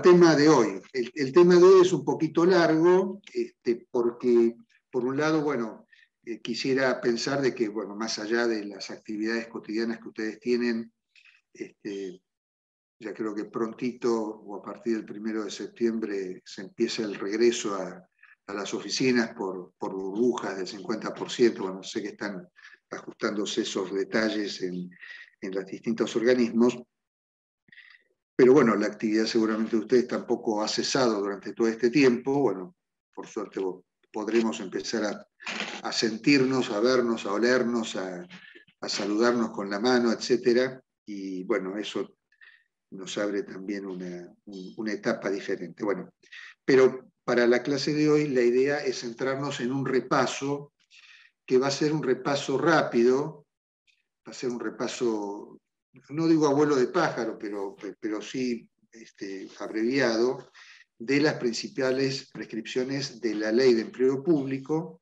tema de hoy. El tema de hoy es un poquito largo, porque, por un lado, bueno, quisiera pensar de que, bueno, más allá de las actividades cotidianas que ustedes tienen, ya creo que prontito, o a partir del 1 de septiembre, se empieza el regreso a las oficinas por burbujas del 50%. Bueno, sé que están ajustándose esos detalles en los distintos organismos, pero bueno, la actividad seguramente de ustedes tampoco ha cesado durante todo este tiempo. Bueno, por suerte podremos empezar a sentirnos, a vernos, a olernos, a saludarnos con la mano, etc. Y bueno, eso nos abre también una etapa diferente. Bueno, pero para la clase de hoy la idea es centrarnos en un repaso, que va a ser un repaso rápido, va a ser un repaso, no digo abuelo de pájaro, pero sí abreviado, de las principales prescripciones de la Ley de Empleo Público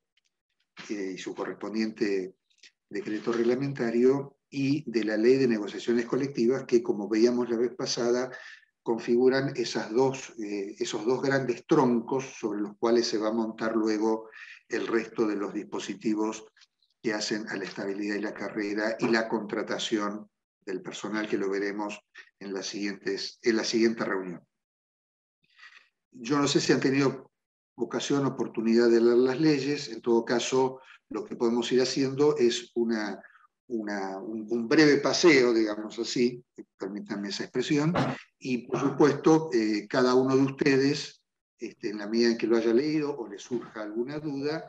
y su correspondiente decreto reglamentario, y de la Ley de Negociaciones Colectivas, que, como veíamos la vez pasada, configuran esos dos grandes troncos sobre los cuales se va a montar luego el resto de los dispositivos que hacen a la estabilidad y la carrera y la contratación del personal, que lo veremos en la siguiente reunión. Yo no sé si han tenido ocasión, oportunidad de leer las leyes. En todo caso, lo que podemos ir haciendo es un breve paseo, digamos así, permítanme esa expresión, y por supuesto, cada uno de ustedes, en la medida en que lo haya leído o le surja alguna duda,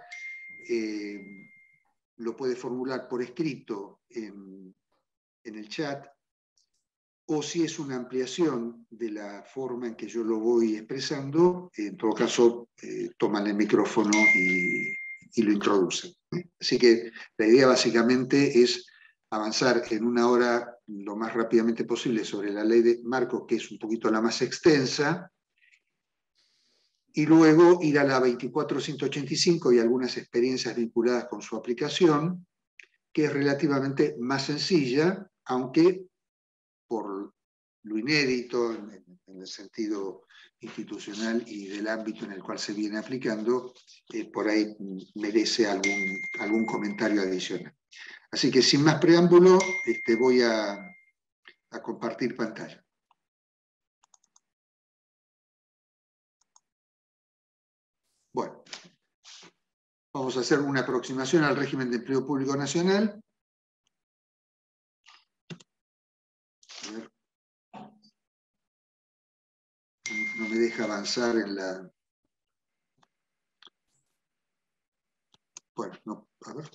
lo puede formular por escrito en el chat, o si es una ampliación de la forma en que yo lo voy expresando, en todo caso, toman el micrófono y lo introducen. Así que la idea básicamente es avanzar en una hora lo más rápidamente posible sobre la ley de marco, que es un poquito la más extensa, y luego ir a la 24.185 y algunas experiencias vinculadas con su aplicación, que es relativamente más sencilla, aunque por lo inédito en el sentido institucional y del ámbito en el cual se viene aplicando, por ahí merece algún comentario adicional. Así que, sin más preámbulo, voy a compartir pantalla. Bueno, vamos a hacer una aproximación al régimen de empleo público nacional. A ver. No me deja avanzar en la... Bueno, no, a ver.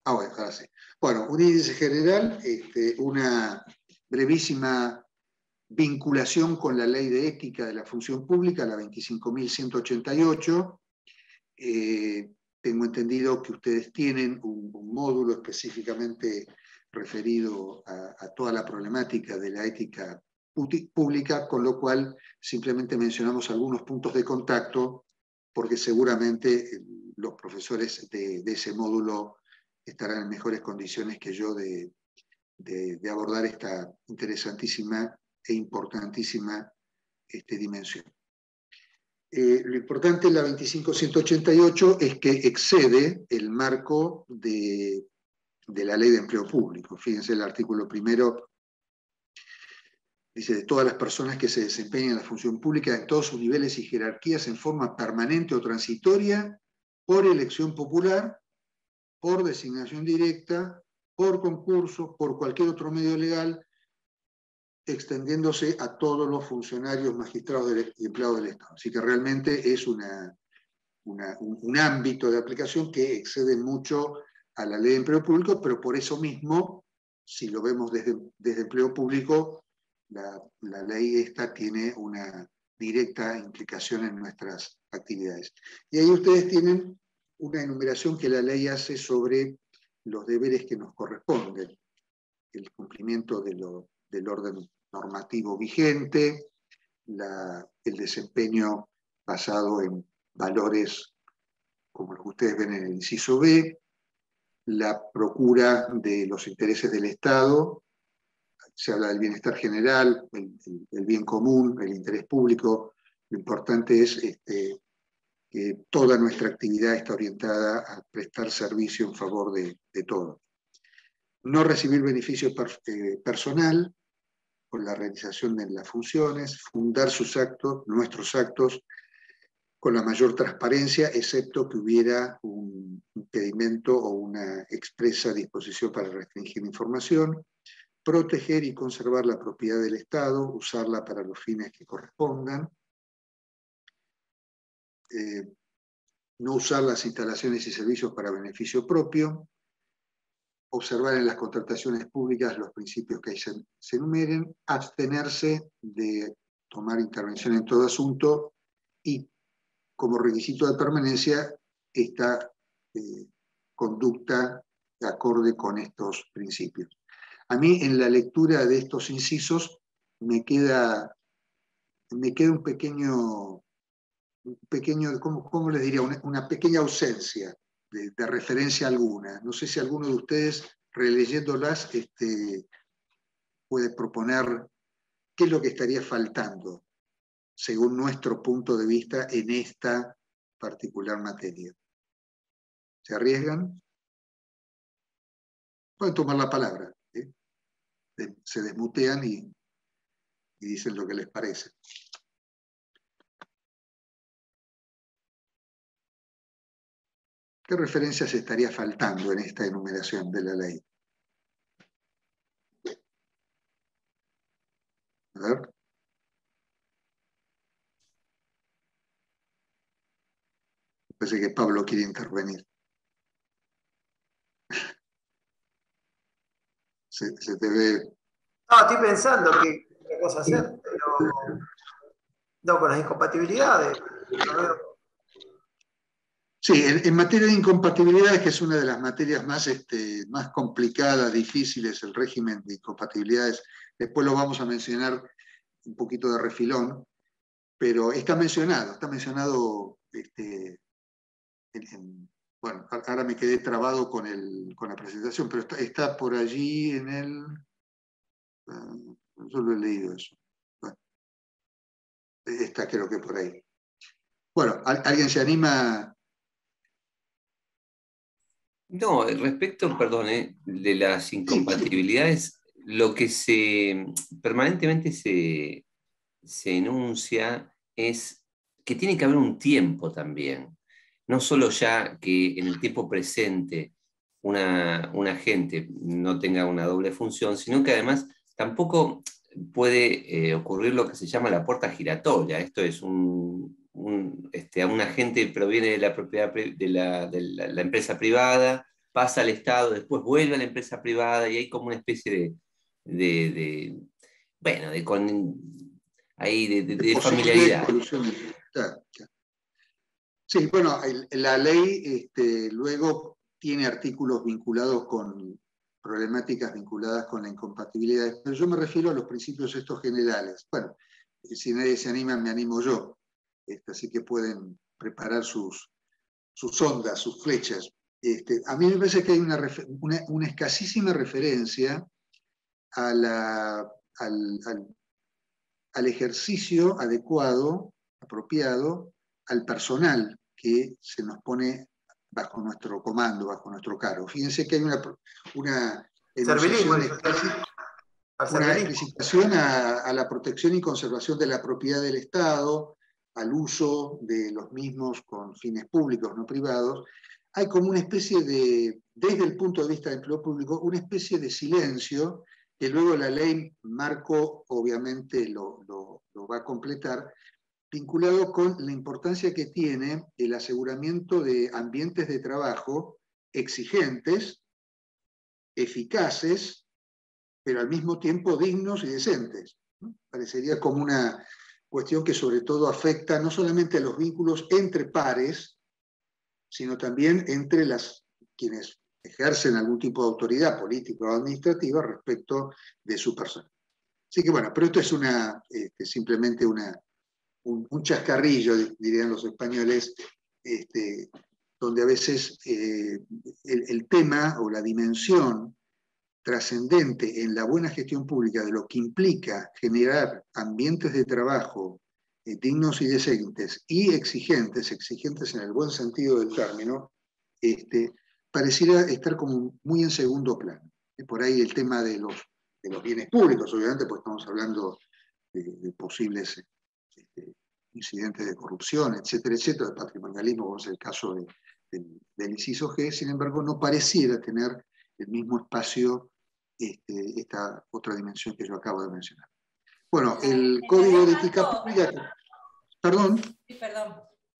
Bueno, ahora sí. Bueno, un índice general, una brevísima vinculación con la Ley de Ética de la Función Pública, la 25.188. Tengo entendido que ustedes tienen un módulo específicamente referido a toda la problemática de la ética pública, con lo cual simplemente mencionamos algunos puntos de contacto, porque seguramente los profesores de ese módulo estarán en mejores condiciones que yo de abordar esta interesantísima e importantísima dimensión. Lo importante en la 25.188 es que excede el marco de la Ley de Empleo Público. Fíjense, el artículo primero dice: de todas las personas que se desempeñan en la función pública en todos sus niveles y jerarquías en forma permanente o transitoria, por elección popular, por designación directa, por concurso, por cualquier otro medio legal, extendiéndose a todos los funcionarios, magistrados y empleados del Estado. Así que realmente es un ámbito de aplicación que excede mucho a la Ley de Empleo Público, pero por eso mismo, si lo vemos desde empleo público, la ley esta tiene una directa implicación en nuestras actividades. Y ahí ustedes tienen una enumeración que la ley hace sobre los deberes que nos corresponden: el cumplimiento del orden normativo vigente, el desempeño basado en valores como los que ustedes ven en el inciso B, la procura de los intereses del Estado, se habla del bienestar general, el bien común, el interés público. Lo importante es que toda nuestra actividad está orientada a prestar servicio en favor de todos. No recibir beneficio personal con la realización de las funciones, fundar sus actos, nuestros actos, con la mayor transparencia, excepto que hubiera un impedimento o una expresa disposición para restringir información, proteger y conservar la propiedad del Estado, usarla para los fines que correspondan, no usar las instalaciones y servicios para beneficio propio, observar en las contrataciones públicas los principios que ahí se enumeren, abstenerse de tomar intervención en todo asunto y, como requisito de permanencia, esta conducta acorde con estos principios. A mí, en la lectura de estos incisos, me queda un pequeño ¿cómo les diría? Una pequeña ausencia de referencia alguna. No sé si alguno de ustedes, releyéndolas, puede proponer qué es lo que estaría faltando, según nuestro punto de vista, en esta particular materia. ¿Se arriesgan? Pueden tomar la palabra. Se desmutean y dicen lo que les parece. ¿Qué referencias estaría faltando en esta enumeración de la ley? A ver. Parece que Pablo quiere intervenir. Se te ve... No, estoy pensando qué cosa hacer, pero no, con las incompatibilidades. No veo. Sí, en materia de incompatibilidades, que es una de las materias más complicadas, difíciles, el régimen de incompatibilidades, después lo vamos a mencionar un poquito de refilón, pero está mencionado, bueno, ahora me quedé trabado con la presentación, pero está por allí en el... yo lo he leído eso. Bueno, está creo que por ahí. Bueno, ¿alguien se anima? No, respecto, perdón, de las incompatibilidades, lo que permanentemente se enuncia es que tiene que haber un tiempo también. No solo ya que en el tiempo presente un agente no tenga una doble función, sino que además tampoco puede ocurrir lo que se llama la puerta giratoria. Esto es un agente proviene de la propiedad de la empresa privada, pasa al Estado, después vuelve a la empresa privada y hay como una especie de familiaridad. Sí, bueno, la ley luego tiene artículos vinculados con problemáticas vinculadas con la incompatibilidad, pero yo me refiero a los principios estos generales. Bueno, si nadie se anima, me animo yo, así que pueden preparar sus ondas, sus flechas. A mí me parece que hay una escasísima referencia al ejercicio adecuado, apropiado, al personal que se nos pone bajo nuestro comando, bajo nuestro cargo. Fíjense que hay una explicitación a la protección y conservación de la propiedad del Estado, al uso de los mismos con fines públicos, no privados. Hay como una especie desde el punto de vista del empleo público, una especie de silencio que luego la ley marco obviamente lo va a completar, vinculado con la importancia que tiene el aseguramiento de ambientes de trabajo exigentes, eficaces, pero al mismo tiempo dignos y decentes. Parecería como una cuestión que sobre todo afecta no solamente a los vínculos entre pares, sino también entre quienes ejercen algún tipo de autoridad política o administrativa respecto de su persona. Así que bueno, pero esto es simplemente un chascarrillo, dirían los españoles, donde a veces el tema o la dimensión trascendente en la buena gestión pública de lo que implica generar ambientes de trabajo dignos y decentes y exigentes en el buen sentido del término, pareciera estar como muy en segundo plano. Por ahí el tema de los bienes públicos, obviamente, pues estamos hablando de posibles incidentes de corrupción, etcétera, etcétera, de patrimonialismo, como es el caso del inciso G, sin embargo, no pareciera tener el mismo espacio esta otra dimensión que yo acabo de mencionar. Bueno, el Código de Ética Pública... Perdón. Sí, perdón.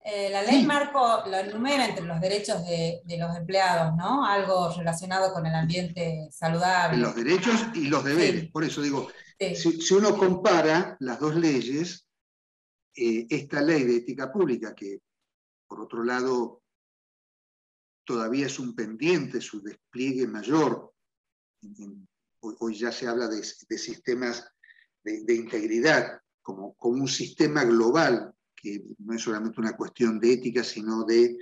La ley marco lo enumera entre los derechos de los empleados, ¿no? Algo relacionado con el ambiente saludable. Los derechos y los deberes. Sí. Por eso digo, sí. si uno compara las dos leyes, esta ley de ética pública, que por otro lado todavía es un pendiente, su despliegue mayor, hoy ya se habla de sistemas de integridad, como un sistema global, que no es solamente una cuestión de ética, sino de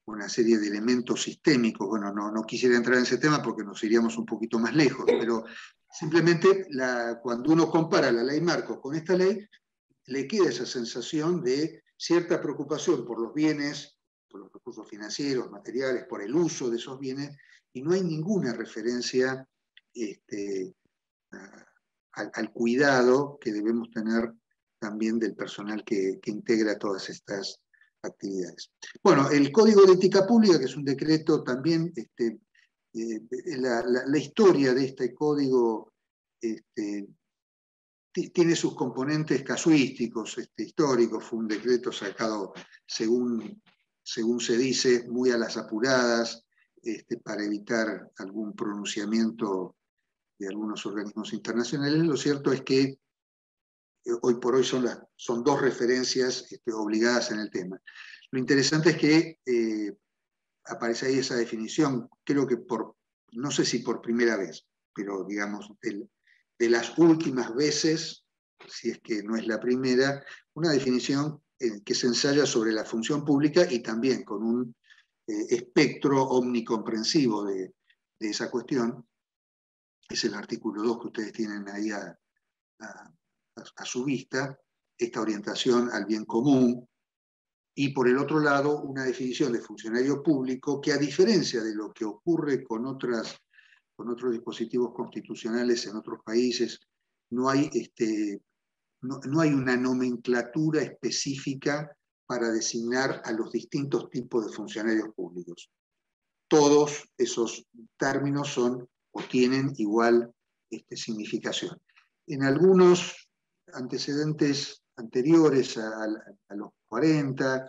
una serie de elementos sistémicos. Bueno, no quisiera entrar en ese tema porque nos iríamos un poquito más lejos, pero simplemente cuando uno compara la ley marco con esta ley, le queda esa sensación de cierta preocupación por los bienes, por los recursos financieros, materiales, por el uso de esos bienes, y no hay ninguna referencia al cuidado que debemos tener también del personal que integra todas estas actividades. Bueno, el Código de Ética Pública, que es un decreto también, la historia de este código tiene sus componentes casuísticos, históricos. Fue un decreto sacado, según se dice, muy a las apuradas, para evitar algún pronunciamiento de algunos organismos internacionales. Lo cierto es que hoy por hoy son dos referencias obligadas en el tema. Lo interesante es que aparece ahí esa definición, creo que no sé si por primera vez, pero digamos, de las últimas veces, si es que no es la primera, una definición que se ensaya sobre la función pública y también con un espectro omnicomprensivo de esa cuestión. Es el artículo 2 que ustedes tienen ahí a su vista, esta orientación al bien común, y por el otro lado una definición de funcionario público que, a diferencia de lo que ocurre con otros dispositivos constitucionales en otros países, no hay una nomenclatura específica para designar a los distintos tipos de funcionarios públicos. Todos esos términos son o tienen igual significación. En algunos antecedentes anteriores a los 40,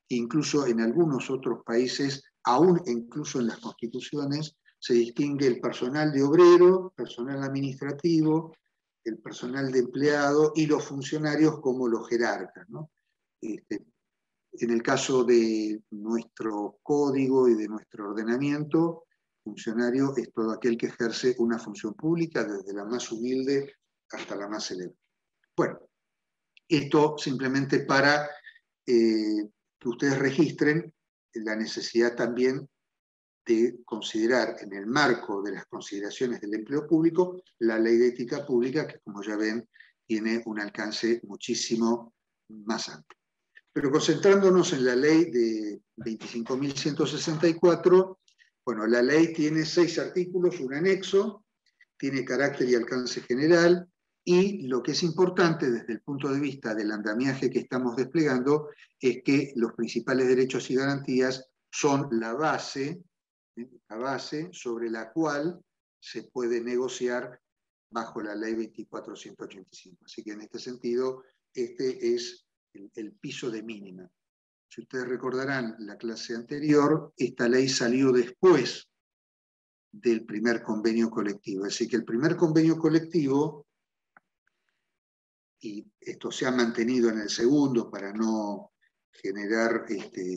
incluso en algunos otros países, aún incluso en las constituciones, se distingue el personal de obrero, personal administrativo, el personal de empleado y los funcionarios como los jerarcas, ¿no? En el caso de nuestro código y de nuestro ordenamiento, funcionario es todo aquel que ejerce una función pública, desde la más humilde hasta la más elevada. Bueno, esto simplemente para que ustedes registren la necesidad también de considerar, en el marco de las consideraciones del empleo público, la ley de ética pública, que como ya ven, tiene un alcance muchísimo más amplio. Pero concentrándonos en la ley de 25.164, bueno, la ley tiene 6 artículos, un anexo, tiene carácter y alcance general, y lo que es importante desde el punto de vista del andamiaje que estamos desplegando es que los principales derechos y garantías son la base sobre la cual se puede negociar bajo la ley 24.185. Así que en este sentido, este es el piso de mínima. Si ustedes recordarán la clase anterior, esta ley salió después del primer convenio colectivo. Así que el primer convenio colectivo, y esto se ha mantenido en el segundo para no generar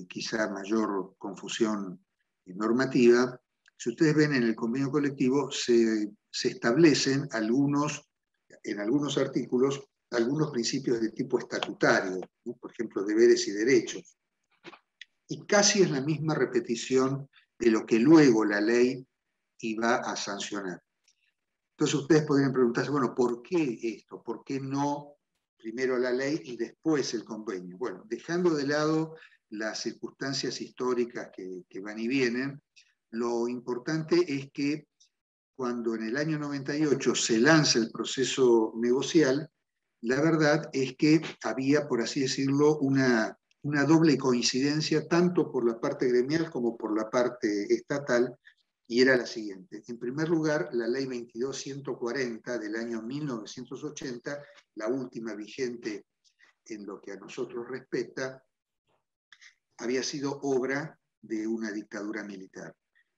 quizá mayor confusión normativa, si ustedes ven en el convenio colectivo se establecen en algunos artículos algunos principios de tipo estatutario, ¿no? Por ejemplo, deberes y derechos. Y casi es la misma repetición de lo que luego la ley iba a sancionar. Entonces ustedes podrían preguntarse, bueno, ¿por qué esto? ¿Por qué no primero la ley y después el convenio? Bueno, dejando de lado las circunstancias históricas que van y vienen, lo importante es que cuando en el año 98 se lanza el proceso negocial, la verdad es que había, por así decirlo, una doble coincidencia, tanto por la parte gremial como por la parte estatal, y era la siguiente. En primer lugar, la ley 22.140 del año 1980, la última vigente en lo que a nosotros respecta, había sido obra de una dictadura militar,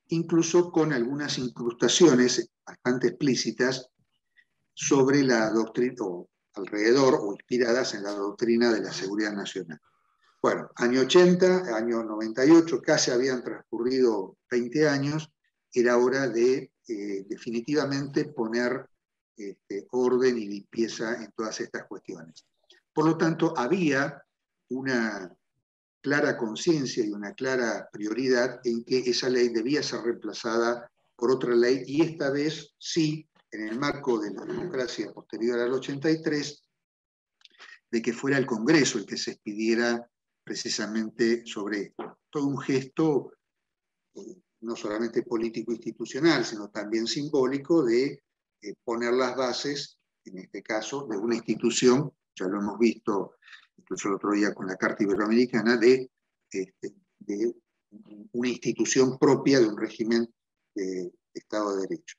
incluso con algunas incrustaciones bastante explícitas sobre la doctrina, o alrededor o inspiradas en la doctrina de la seguridad nacional. Bueno, año 80, año 98, casi habían transcurrido 20 años, era hora de definitivamente poner orden y limpieza en todas estas cuestiones. Por lo tanto, había una clara conciencia y una clara prioridad en que esa ley debía ser reemplazada por otra ley, y esta vez sí, en el marco de la democracia posterior al 83, de que fuera el Congreso el que se expidiera precisamente sobre esto. Todo un gesto no solamente político-institucional, sino también simbólico de poner las bases, en este caso, de una institución, ya lo hemos visto incluso el otro día con la Carta Iberoamericana, de una institución propia de un régimen de Estado de Derecho.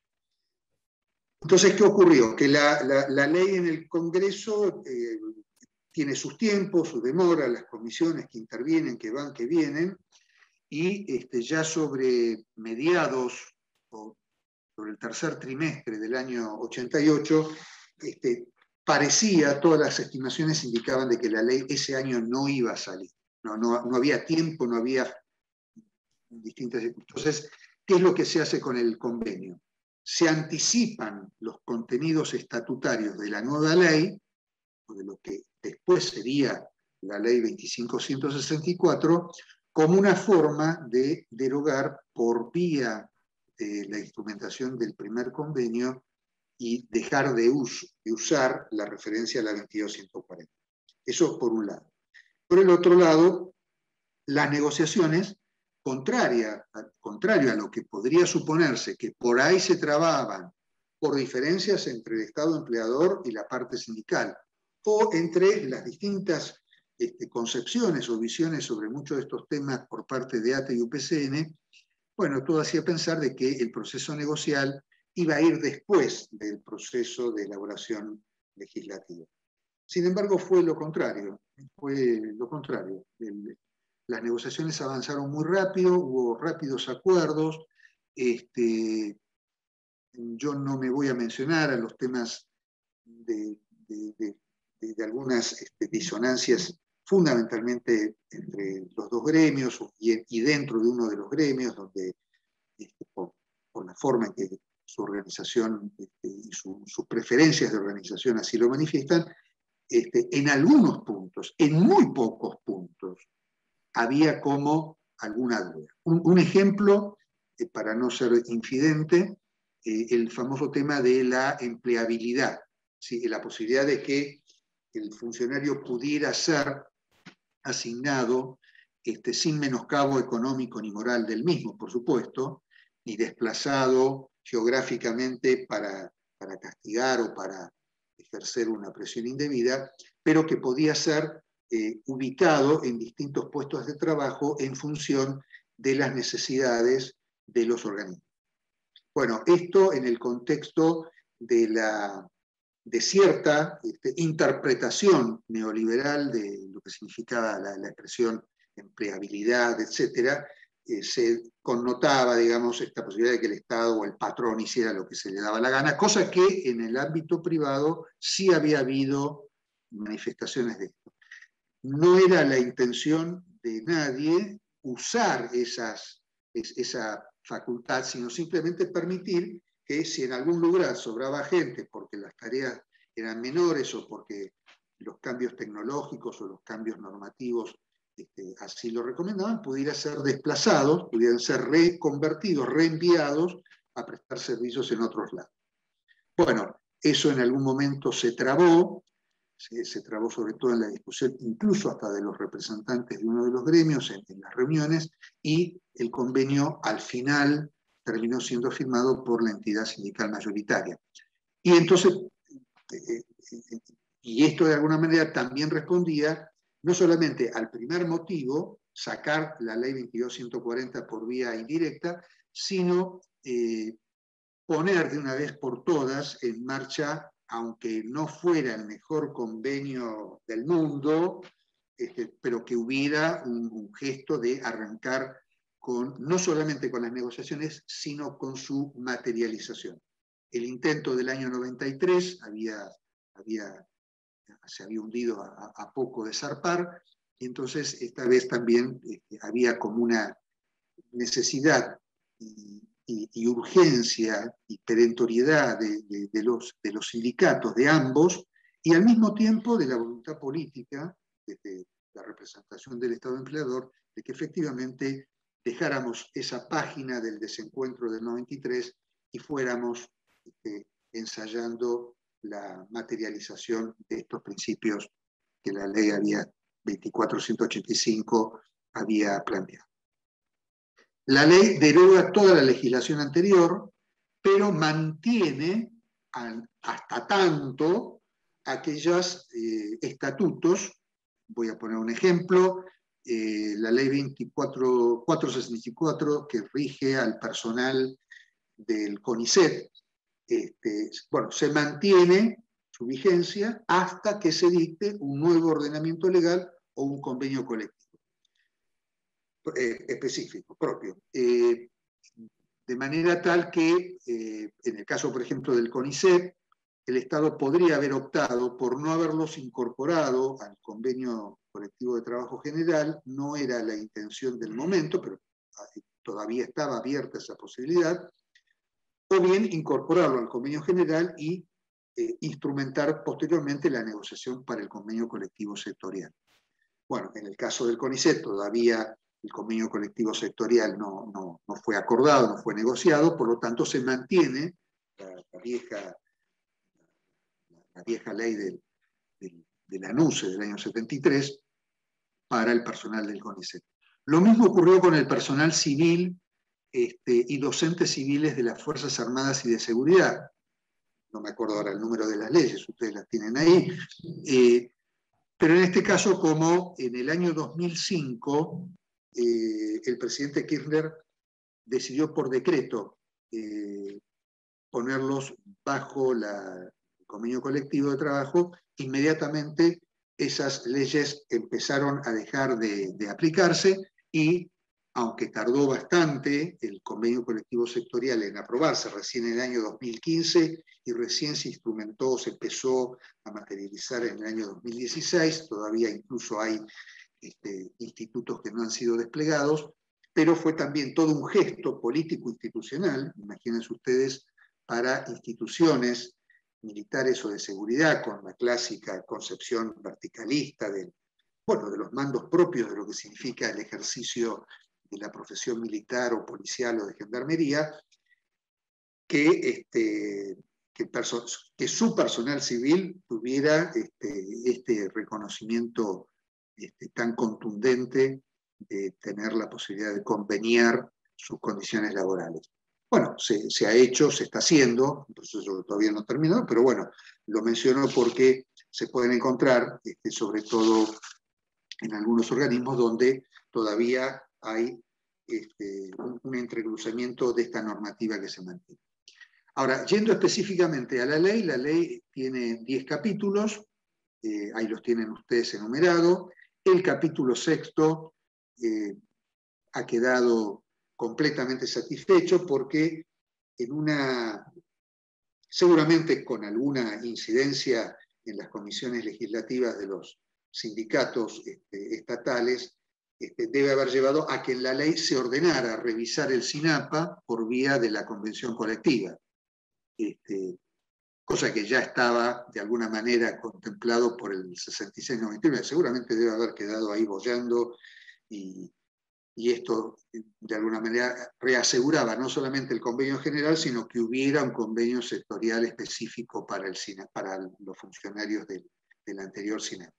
Entonces, ¿qué ocurrió? Que la ley en el Congreso tiene sus tiempos, su demora, las comisiones que intervienen, que van, que vienen, y ya sobre mediados o sobre el tercer trimestre del año 88, parecía, todas las estimaciones indicaban de que la ley ese año no iba a salir. No había tiempo, no había distintas circunstancias. Entonces, ¿qué es lo que se hace con el convenio? Se anticipan los contenidos estatutarios de la nueva ley, o de lo que después sería la ley 25.164, como una forma de derogar por vía de la instrumentación del primer convenio y dejar de usar la referencia a la 22.140. Eso por un lado. Por el otro lado, las negociaciones, contrario a lo que podría suponerse, que por ahí se trababan por diferencias entre el Estado empleador y la parte sindical, o entre las distintas concepciones o visiones sobre muchos de estos temas por parte de ATE y UPCN, bueno, todo hacía pensar de que el proceso negocial iba a ir después del proceso de elaboración legislativa. Sin embargo, fue lo contrario. Las negociaciones avanzaron muy rápido, hubo rápidos acuerdos. Yo no me voy a mencionar a los temas de algunas disonancias fundamentalmente entre los dos gremios y dentro de uno de los gremios, donde por la forma en que su organización y sus preferencias de organización así lo manifiestan, en algunos puntos, en muy pocos puntos, había como alguna duda. Un ejemplo, para no ser infidente, el famoso tema de la empleabilidad, ¿sí? La posibilidad de que el funcionario pudiera ser asignado sin menoscabo económico ni moral del mismo, por supuesto, ni desplazado geográficamente para castigar o para ejercer una presión indebida, pero que podía ser ubicado en distintos puestos de trabajo en función de las necesidades de los organismos. Bueno, esto en el contexto de cierta interpretación neoliberal de lo que significaba la expresión empleabilidad, etcétera, se connotaba, digamos, esta posibilidad de que el Estado o el patrón hiciera lo que se le daba la gana, cosa que en el ámbito privado sí había habido manifestaciones de esto. No era la intención de nadie usar esa facultad, sino simplemente permitir que si en algún lugar sobraba gente porque las tareas eran menores o porque los cambios tecnológicos o los cambios normativos así lo recomendaban, pudieran ser desplazados, pudieran ser reconvertidos, reenviados a prestar servicios en otros lados. Bueno, eso en algún momento se trabó sobre todo en la discusión, incluso hasta de los representantes de uno de los gremios en las reuniones, y el convenio al final terminó siendo firmado por la entidad sindical mayoritaria. Y entonces, y esto de alguna manera también respondía no solamente al primer motivo, sacar la ley 22.140 por vía indirecta, sino poner de una vez por todas en marcha, aunque no fuera el mejor convenio del mundo, pero que hubiera un gesto de arrancar no solamente con las negociaciones, sino con su materialización. El intento del año 93 se había hundido a poco de zarpar, y entonces esta vez también había como una necesidad y urgencia y perentoriedad de los sindicatos, de ambos, y al mismo tiempo de la voluntad política, desde la representación del Estado empleador, de que efectivamente dejáramos esa página del desencuentro del 93 y fuéramos ensayando la materialización de estos principios que la ley 24.185 había planteado. La ley deroga toda la legislación anterior, pero mantiene hasta tanto aquellos estatutos. Voy a poner un ejemplo, la ley 24.464 que rige al personal del CONICET. Bueno, se mantiene su vigencia hasta que se dicte un nuevo ordenamiento legal o un convenio colectivo específico, propio. De manera tal que, en el caso, por ejemplo, del CONICET, el Estado podría haber optado por no haberlos incorporado al convenio colectivo de trabajo general, no era la intención del momento, pero todavía estaba abierta esa posibilidad, o bien incorporarlo al convenio general y instrumentar posteriormente la negociación para el convenio colectivo sectorial. Bueno, en el caso del CONICET todavía el convenio colectivo sectorial no fue acordado, no fue negociado, por lo tanto se mantiene la vieja ley de la NUCE del año 73 para el personal del CONICET. Lo mismo ocurrió con el personal civil y docentes civiles de las Fuerzas Armadas y de Seguridad. No me acuerdo ahora el número de las leyes, ustedes las tienen ahí. Pero en este caso, como en el año 2005, el presidente Kirchner decidió por decreto ponerlos bajo el convenio colectivo de trabajo, inmediatamente esas leyes empezaron a dejar de aplicarse y, aunque tardó bastante el convenio colectivo sectorial en aprobarse, recién en el año 2015, y recién se instrumentó, se empezó a materializar en el año 2016, todavía incluso hay institutos que no han sido desplegados, pero fue también todo un gesto político-institucional, imagínense ustedes, para instituciones militares o de seguridad, con la clásica concepción verticalista de los mandos propios de lo que significa el ejercicio de la profesión militar o policial o de gendarmería, que su personal civil tuviera este reconocimiento tan contundente de tener la posibilidad de conveniar sus condiciones laborales. Bueno, se ha hecho, se está haciendo, un proceso que todavía no ha terminado, pero bueno, lo menciono porque se pueden encontrar, sobre todo en algunos organismos donde todavía hay un entrecruzamiento de esta normativa que se mantiene. Ahora, yendo específicamente a la ley tiene 10 capítulos, ahí los tienen ustedes enumerados. El capítulo 6 ha quedado completamente satisfecho porque seguramente con alguna incidencia en las comisiones legislativas de los sindicatos estatales, debe haber llevado a que en la ley se ordenara revisar el SINAPA por vía de la convención colectiva. Cosa que ya estaba de alguna manera contemplado por el 66-91, seguramente debe haber quedado ahí boyando y y esto de alguna manera reaseguraba no solamente el convenio general, sino que hubiera un convenio sectorial específico para los funcionarios del anterior CINEP.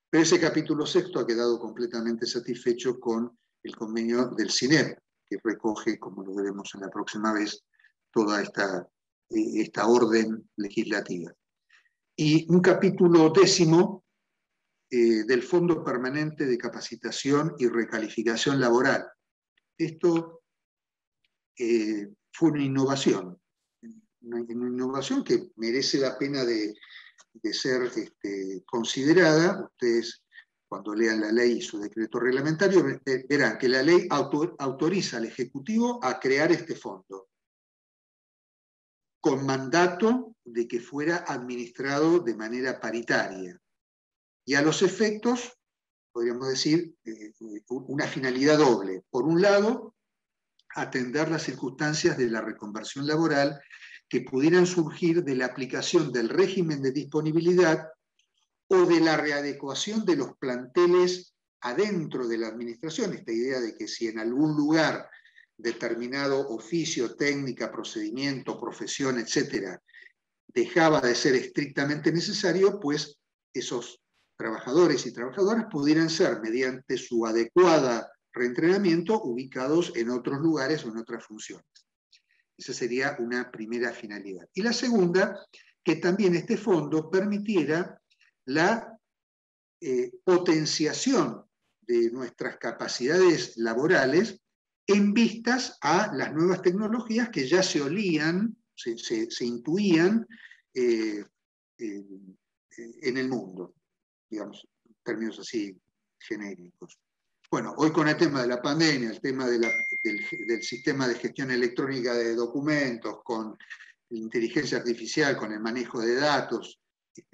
Pero ese capítulo sexto ha quedado completamente satisfecho con el convenio del CINEP, que recoge, como lo veremos en la próxima vez, toda esta orden legislativa. Y un capítulo décimo del Fondo Permanente de Capacitación y Recalificación Laboral. Esto fue una innovación que merece la pena de ser considerada. Ustedes, cuando lean la ley y su decreto reglamentario, verán que la ley autoriza al Ejecutivo a crear este fondo, con mandato de que fuera administrado de manera paritaria. Y a los efectos, podríamos decir, una finalidad doble. Por un lado, atender las circunstancias de la reconversión laboral que pudieran surgir de la aplicación del régimen de disponibilidad o de la readecuación de los planteles adentro de la administración. Esta idea de que si en algún lugar determinado oficio, técnica, procedimiento, profesión, etcétera, dejaba de ser estrictamente necesario, pues esos trabajadores y trabajadoras pudieran ser, mediante su adecuada reentrenamiento, ubicados en otros lugares o en otras funciones. Esa sería una primera finalidad. Y la segunda, que también este fondo permitiera la potenciación de nuestras capacidades laborales en vistas a las nuevas tecnologías que ya se olían, se intuían en el mundo, digamos, en términos así genéricos. Bueno, hoy con el tema de la pandemia, el tema del sistema de gestión electrónica de documentos, con inteligencia artificial, con el manejo de datos,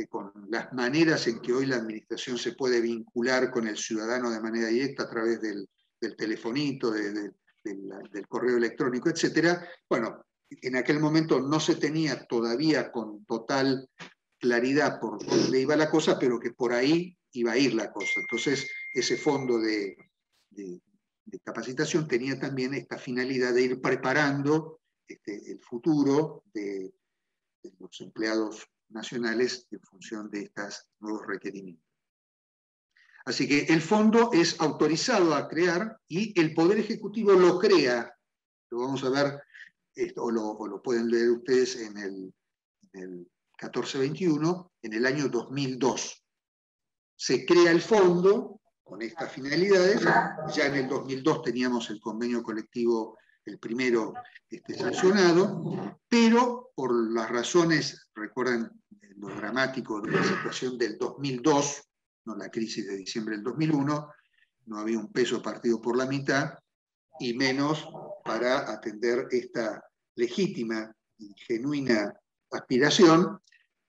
con las maneras en que hoy la administración se puede vincular con el ciudadano de manera directa a través del telefonito, del correo electrónico, etc. Bueno, en aquel momento no se tenía todavía con total claridad por dónde iba la cosa, pero que por ahí iba a ir la cosa. Entonces, ese fondo de capacitación tenía también esta finalidad de ir preparando el futuro de los empleados nacionales en función de estos nuevos requerimientos. Así que el fondo es autorizado a crear y el Poder Ejecutivo lo crea. Lo vamos a ver, o lo pueden leer ustedes en el 1421, en el año 2002. Se crea el fondo con estas finalidades. Ya en el 2002 teníamos el convenio colectivo, el primero sancionado, pero por las razones, recuerdan lo dramático de la situación del 2002, no la crisis de diciembre del 2001, no había un peso partido por la mitad, y menos para atender esta legítima y genuina aspiración,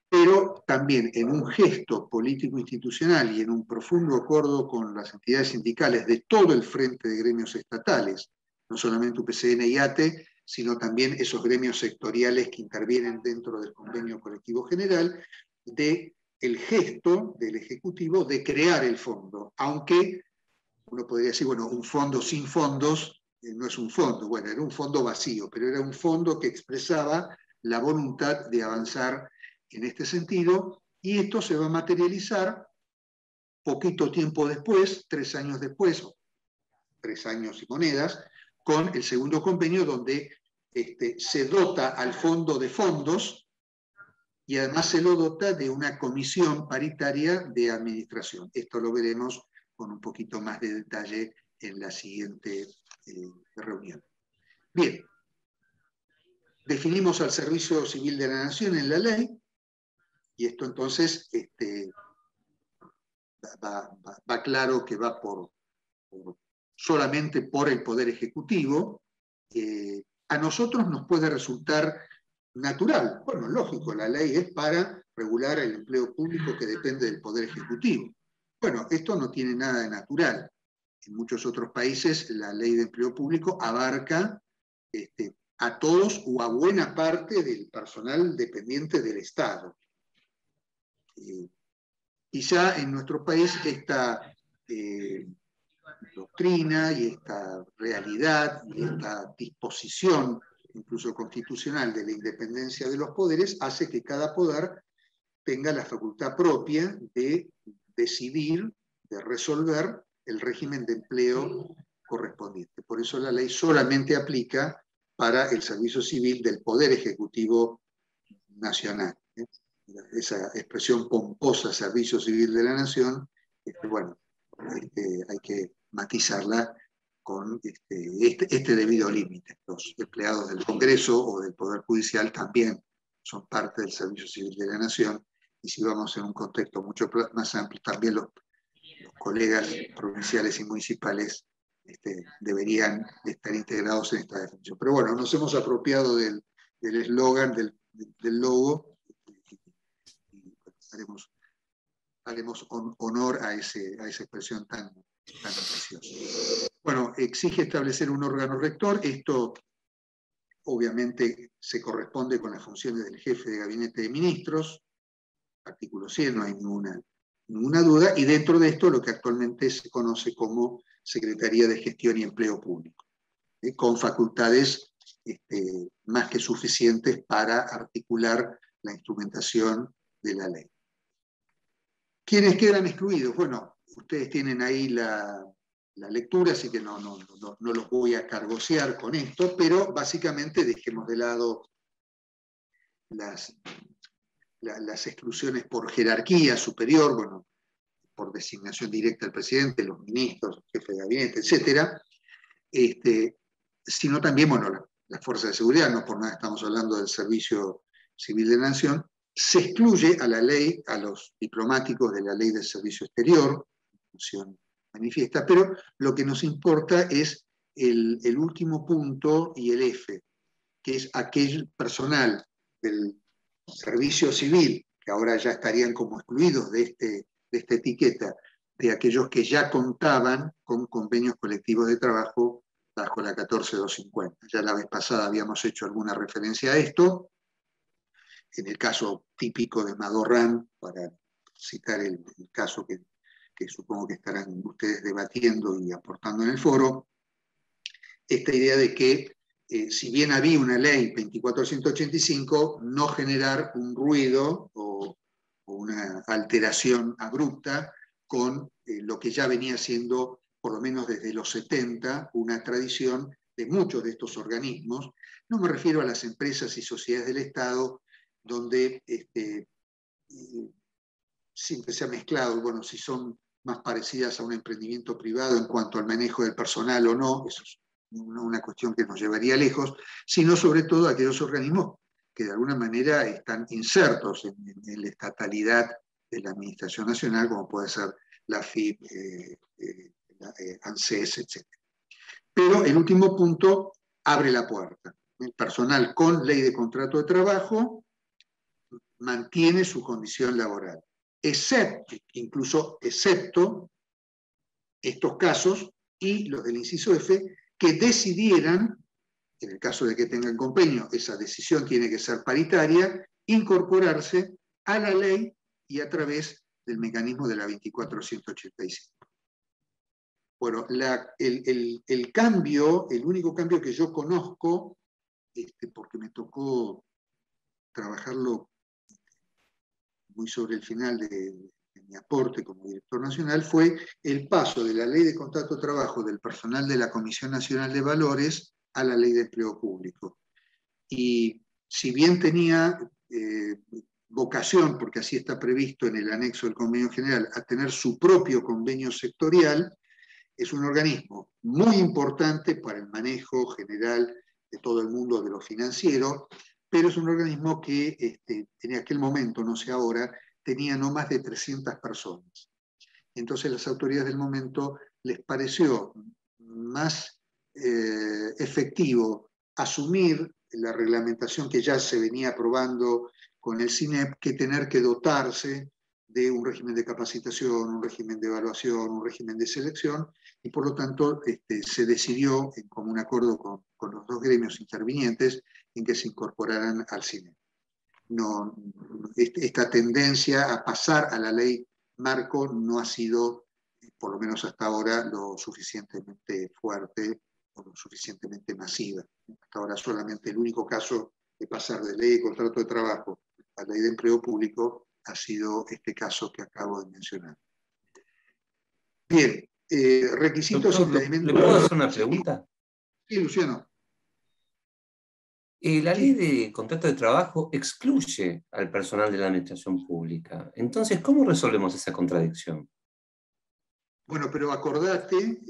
pero también en un gesto político-institucional y en un profundo acuerdo con las entidades sindicales de todo el frente de gremios estatales, no solamente UPCN y ATE, sino también esos gremios sectoriales que intervienen dentro del convenio colectivo general, de el gesto del Ejecutivo de crear el fondo, aunque uno podría decir, bueno, un fondo sin fondos no es un fondo, bueno, era un fondo vacío, pero era un fondo que expresaba la voluntad de avanzar en este sentido, y esto se va a materializar poquito tiempo después, 3 años después, 3 años y monedas, con el segundo convenio donde se dota al fondo de fondos y además se lo dota de una comisión paritaria de administración. Esto lo veremos con un poquito más de detalle en la siguiente reunión. Bien, definimos al Servicio Civil de la Nación en la ley, y esto entonces va claro que va solamente por el Poder Ejecutivo. A nosotros nos puede resultar natural. Bueno, lógico, la ley es para regular el empleo público que depende del Poder Ejecutivo. Bueno, esto no tiene nada de natural. En muchos otros países la ley de empleo público abarca a todos o a buena parte del personal dependiente del Estado. Y ya en nuestro país esta doctrina y esta realidad y esta disposición, incluso constitucional, de la independencia de los poderes, hace que cada poder tenga la facultad propia de decidir, de resolver el régimen de empleo correspondiente. Por eso la ley solamente aplica para el servicio civil del Poder Ejecutivo Nacional. Esa expresión pomposa, servicio civil de la nación, bueno, hay que matizarla con este debido límite. Los empleados del Congreso o del Poder Judicial también son parte del servicio civil de la nación, y si vamos en un contexto mucho más amplio, también los colegas provinciales y municipales deberían estar integrados en esta definición. Pero bueno, nos hemos apropiado del eslogan, del logo, y haremos honor a esa expresión tan preciosa. Bueno, exige establecer un órgano rector. Esto obviamente se corresponde con las funciones del jefe de gabinete de ministros, artículo 100, no hay ninguna duda, y dentro de esto lo que actualmente se conoce como Secretaría de Gestión y Empleo Público, con facultades más que suficientes para articular la instrumentación de la ley. ¿Quiénes quedan excluidos? Bueno, ustedes tienen ahí la lectura, así que no los voy a cargosear con esto, pero básicamente dejemos de lado las exclusiones por jerarquía superior, bueno, por designación directa del presidente, los ministros, el jefe de gabinete, etc., sino también, bueno, las fuerzas de seguridad, no por nada estamos hablando del Servicio Civil de la Nación. Se excluye a la ley, a los diplomáticos de la ley del servicio exterior, función manifiesta, pero lo que nos importa es el último punto y el F, que es aquel personal del servicio civil, que ahora ya estarían como excluidos de esta etiqueta, de aquellos que ya contaban con convenios colectivos de trabajo bajo la 14250. Ya la vez pasada habíamos hecho alguna referencia a esto. En el caso típico de Madorrán, para citar el caso que supongo que estarán ustedes debatiendo y aportando en el foro, esta idea de que si bien había una ley 2485, no generar un ruido o una alteración abrupta con lo que ya venía siendo, por lo menos desde los 70, una tradición de muchos de estos organismos. No me refiero a las empresas y sociedades del Estado, donde siempre se ha mezclado, bueno, si son más parecidas a un emprendimiento privado en cuanto al manejo del personal o no, eso es una cuestión que nos llevaría lejos, sino sobre todo aquellos organismos que de alguna manera están insertos en la estatalidad de la Administración Nacional, como puede ser la FIP, ANSES, etc. Pero el último punto abre la puerta. El personal con ley de contrato de trabajo mantiene su condición laboral, excepto estos casos y los del inciso F, que decidieran, en el caso de que tengan convenio, esa decisión tiene que ser paritaria, incorporarse a la ley y a través del mecanismo de la 24185. Bueno, el cambio, el único cambio que yo conozco, porque me tocó trabajarlo muy sobre el final de mi aporte como director nacional, fue el paso de la ley de contrato de trabajo del personal de la Comisión Nacional de Valores a la ley de empleo público. Y si bien tenía vocación, porque así está previsto en el anexo del convenio general, a tener su propio convenio sectorial, es un organismo muy importante para el manejo general de todo el mundo de lo financiero, pero es un organismo que en aquel momento, no sé ahora, tenía no más de 300 personas. Entonces las autoridades del momento les pareció más efectivo asumir la reglamentación que ya se venía aprobando con el CINEP que tener que dotarse de un régimen de capacitación, un régimen de evaluación, un régimen de selección, y por lo tanto se decidió, en común acuerdo con los dos gremios intervinientes, en que se incorporaran al CINEP. No, esta tendencia a pasar a la ley marco no ha sido por lo menos hasta ahora, lo suficientemente fuerte o lo suficientemente masiva. Hasta ahora solamente el único caso de pasar de ley de contrato de trabajo a ley de empleo público ha sido este caso que acabo de mencionar. Bien, requisitos Doctor, y impedimentos. ¿le puedo hacer una pregunta? Sí, Luciano. La ley de contrato de trabajo excluye al personal de la administración pública. Entonces, ¿cómo resolvemos esa contradicción? Bueno, pero acordate,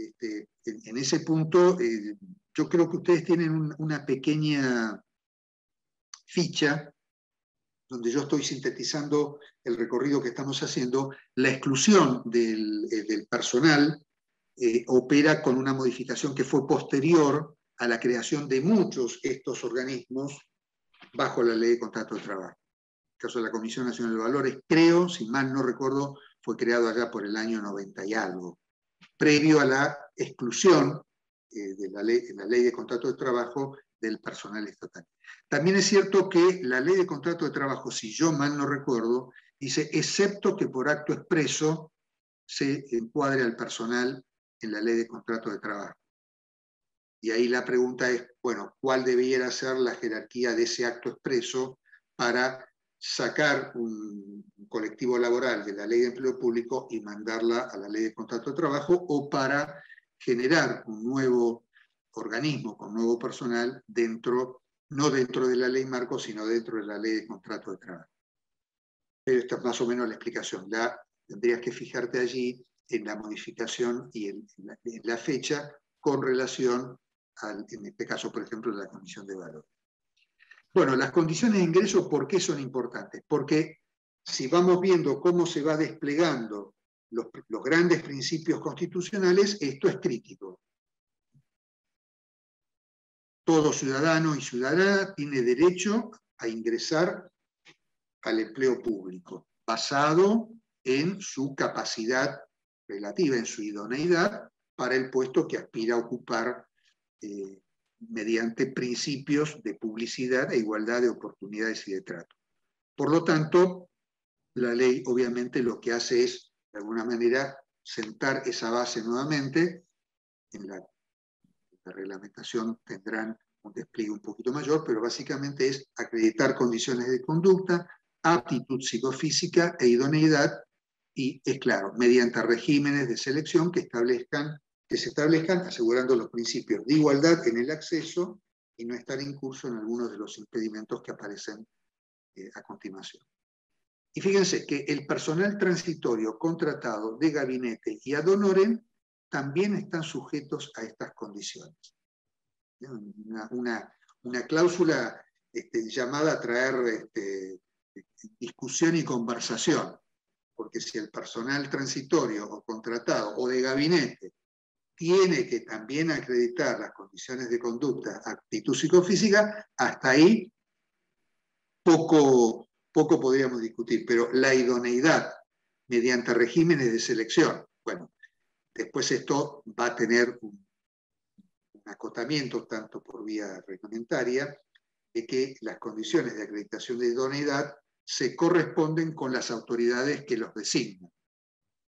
en ese punto, yo creo que ustedes tienen una pequeña ficha donde yo estoy sintetizando el recorrido que estamos haciendo. La exclusión del personal opera con una modificación que fue posterior a la creación de muchos estos organismos bajo la ley de contrato de trabajo. En el caso de la Comisión Nacional de Valores, creo, si mal no recuerdo, fue creado allá por el año 90 y algo, previo a la exclusión de la ley de contrato de trabajo del personal estatal. También es cierto que la ley de contrato de trabajo, si yo mal no recuerdo, dice, excepto que por acto expreso se encuadre al personal en la ley de contrato de trabajo. Y ahí la pregunta es, bueno, ¿cuál debiera ser la jerarquía de ese acto expreso para sacar un colectivo laboral de la ley de empleo público y mandarla a la ley de contrato de trabajo, o para generar un nuevo organismo con nuevo personal no dentro de la ley marco, sino dentro de la ley de contrato de trabajo? Pero esta es más o menos la explicación. Tendrías que fijarte allí en la modificación y en la fecha con relación en este caso, por ejemplo, de la Comisión de Valores. Bueno, las condiciones de ingreso, ¿por qué son importantes? Porque si vamos viendo cómo se va desplegando los grandes principios constitucionales, esto es crítico. Todo ciudadano y ciudadana tiene derecho a ingresar al empleo público, basado en su capacidad relativa, en su idoneidad para el puesto que aspira a ocupar mediante principios de publicidad e igualdad de oportunidades y de trato. Por lo tanto, la ley obviamente lo que hace es, de alguna manera, sentar esa base nuevamente. En la reglamentación tendrán un despliegue un poquito mayor, pero básicamente es acreditar condiciones de conducta, aptitud psicofísica e idoneidad, y es claro, mediante regímenes de selección que se establezcan asegurando los principios de igualdad en el acceso y no estar incurso en algunos de los impedimentos que aparecen a continuación. Y fíjense que el personal transitorio contratado de gabinete y ad honorem también están sujetos a estas condiciones. Una cláusula llamada a traer discusión y conversación, porque si el personal transitorio o contratado o de gabinete tiene que también acreditar las condiciones de conducta, actitud psicofísica, hasta ahí poco podríamos discutir, pero la idoneidad mediante regímenes de selección, bueno, después esto va a tener un acotamiento, tanto por vía reglamentaria, de que las condiciones de acreditación de idoneidad se corresponden con las autoridades que los designan.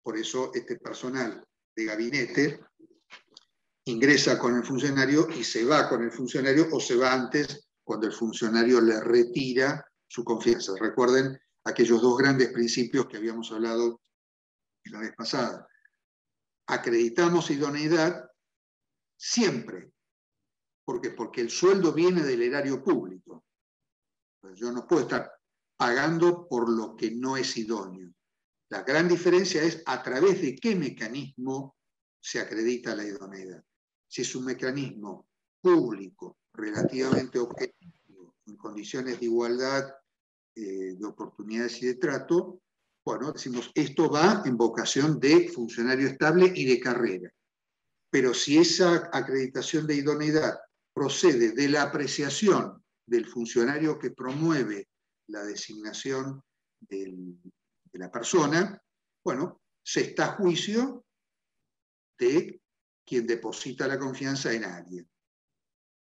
Por eso este personal de gabinete ingresa con el funcionario y se va con el funcionario, o se va antes cuando el funcionario le retira su confianza. Recuerden aquellos dos grandes principios que habíamos hablado la vez pasada. Acreditamos idoneidad siempre. ¿Por qué? Porque el sueldo viene del erario público. Pues yo no puedo estar pagando por lo que no es idóneo. La gran diferencia es a través de qué mecanismo se acredita la idoneidad. Si es un mecanismo público, relativamente objetivo, en condiciones de igualdad, de oportunidades y de trato, bueno, decimos, esto va en vocación de funcionario estable y de carrera. Pero si esa acreditación de idoneidad procede de la apreciación del funcionario que promueve la designación de la persona, bueno, se está a juicio de quien deposita la confianza en alguien.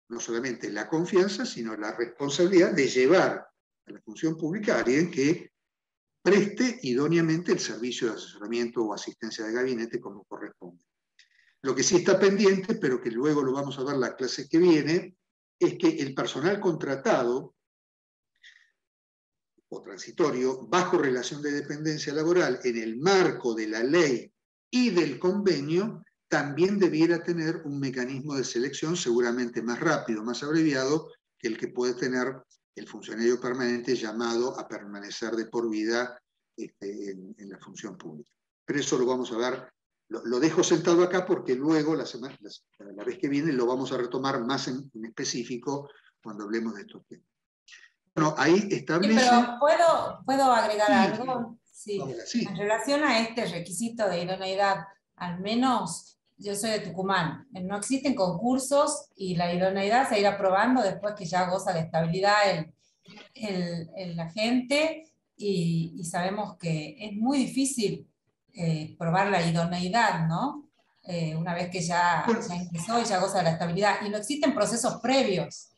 No solamente la confianza, sino la responsabilidad de llevar a la función pública a alguien que preste idóneamente el servicio de asesoramiento o asistencia de gabinete como corresponde. Lo que sí está pendiente, pero que luego lo vamos a ver la clase que viene, es que el personal contratado o transitorio, bajo relación de dependencia laboral, en el marco de la ley y del convenio, también debiera tener un mecanismo de selección seguramente más rápido, más abreviado, que el que puede tener el funcionario permanente llamado a permanecer de por vida en la función pública. Pero eso lo vamos a ver, lo dejo sentado acá porque luego, la vez que viene, lo vamos a retomar más en específico cuando hablemos de estos temas. Bueno, ahí establece... Sí, pero ¿puedo agregar algo? Sí. Sí. En relación a este requisito de idoneidad, al menos yo soy de Tucumán, no existen concursos y la idoneidad se irá probando después que ya goza de estabilidad el agente y sabemos que es muy difícil probar la idoneidad, ¿no? Una vez que ya ingresó y ya goza de la estabilidad. Y no existen procesos previos.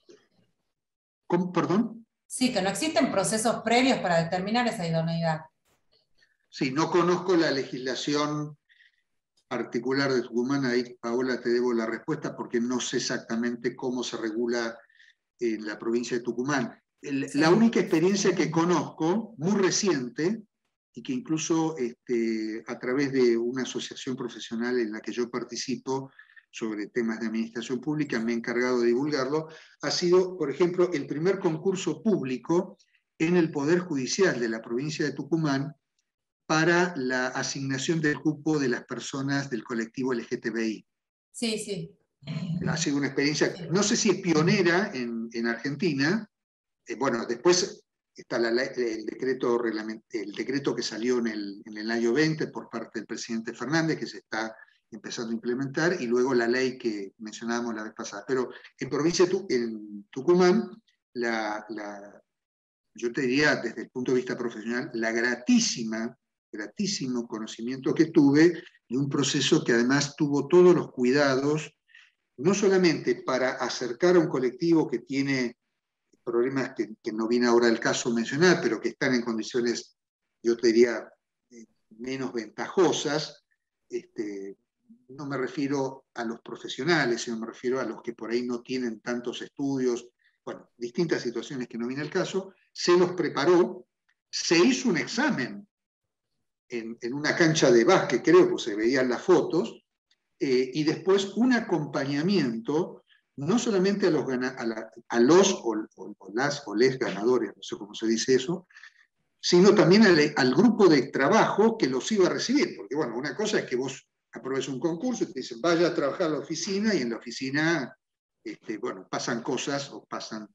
¿Cómo? ¿Perdón? Sí, que no existen procesos previos para determinar esa idoneidad. Sí, no conozco la legislación particular de Tucumán, ahí Paola te debo la respuesta porque no sé exactamente cómo se regula en la provincia de Tucumán. Sí. La única experiencia que conozco, muy reciente, y que incluso a través de una asociación profesional en la que yo participo sobre temas de administración pública, me he encargado de divulgarlo, ha sido, por ejemplo, el primer concurso público en el Poder Judicial de la provincia de Tucumán para la asignación del cupo de las personas del colectivo LGTBI. Sí, sí. Ha sido una experiencia, no sé si es pionera en Argentina. Bueno, después está el decreto que salió en el año 20 por parte del presidente Fernández, que se está empezando a implementar, y luego la ley que mencionábamos la vez pasada. Pero en Tucumán, yo te diría desde el punto de vista profesional, la gratísimo conocimiento que tuve de un proceso que además tuvo todos los cuidados, no solamente para acercar a un colectivo que tiene problemas que no viene ahora el caso mencionar, pero que están en condiciones, yo te diría, menos ventajosas. No me refiero a los profesionales, sino me refiero a los que por ahí no tienen tantos estudios, bueno, distintas situaciones que no viene el caso, se los preparó, se hizo un examen en una cancha de básquet, creo, pues se veían las fotos, y después un acompañamiento no solamente a los o les ganadores, no sé cómo se dice eso, sino también al grupo de trabajo que los iba a recibir. Porque, bueno, una cosa es que vos apruebes un concurso y te dicen, vaya a trabajar a la oficina, y en la oficina, bueno, pasan cosas o pasan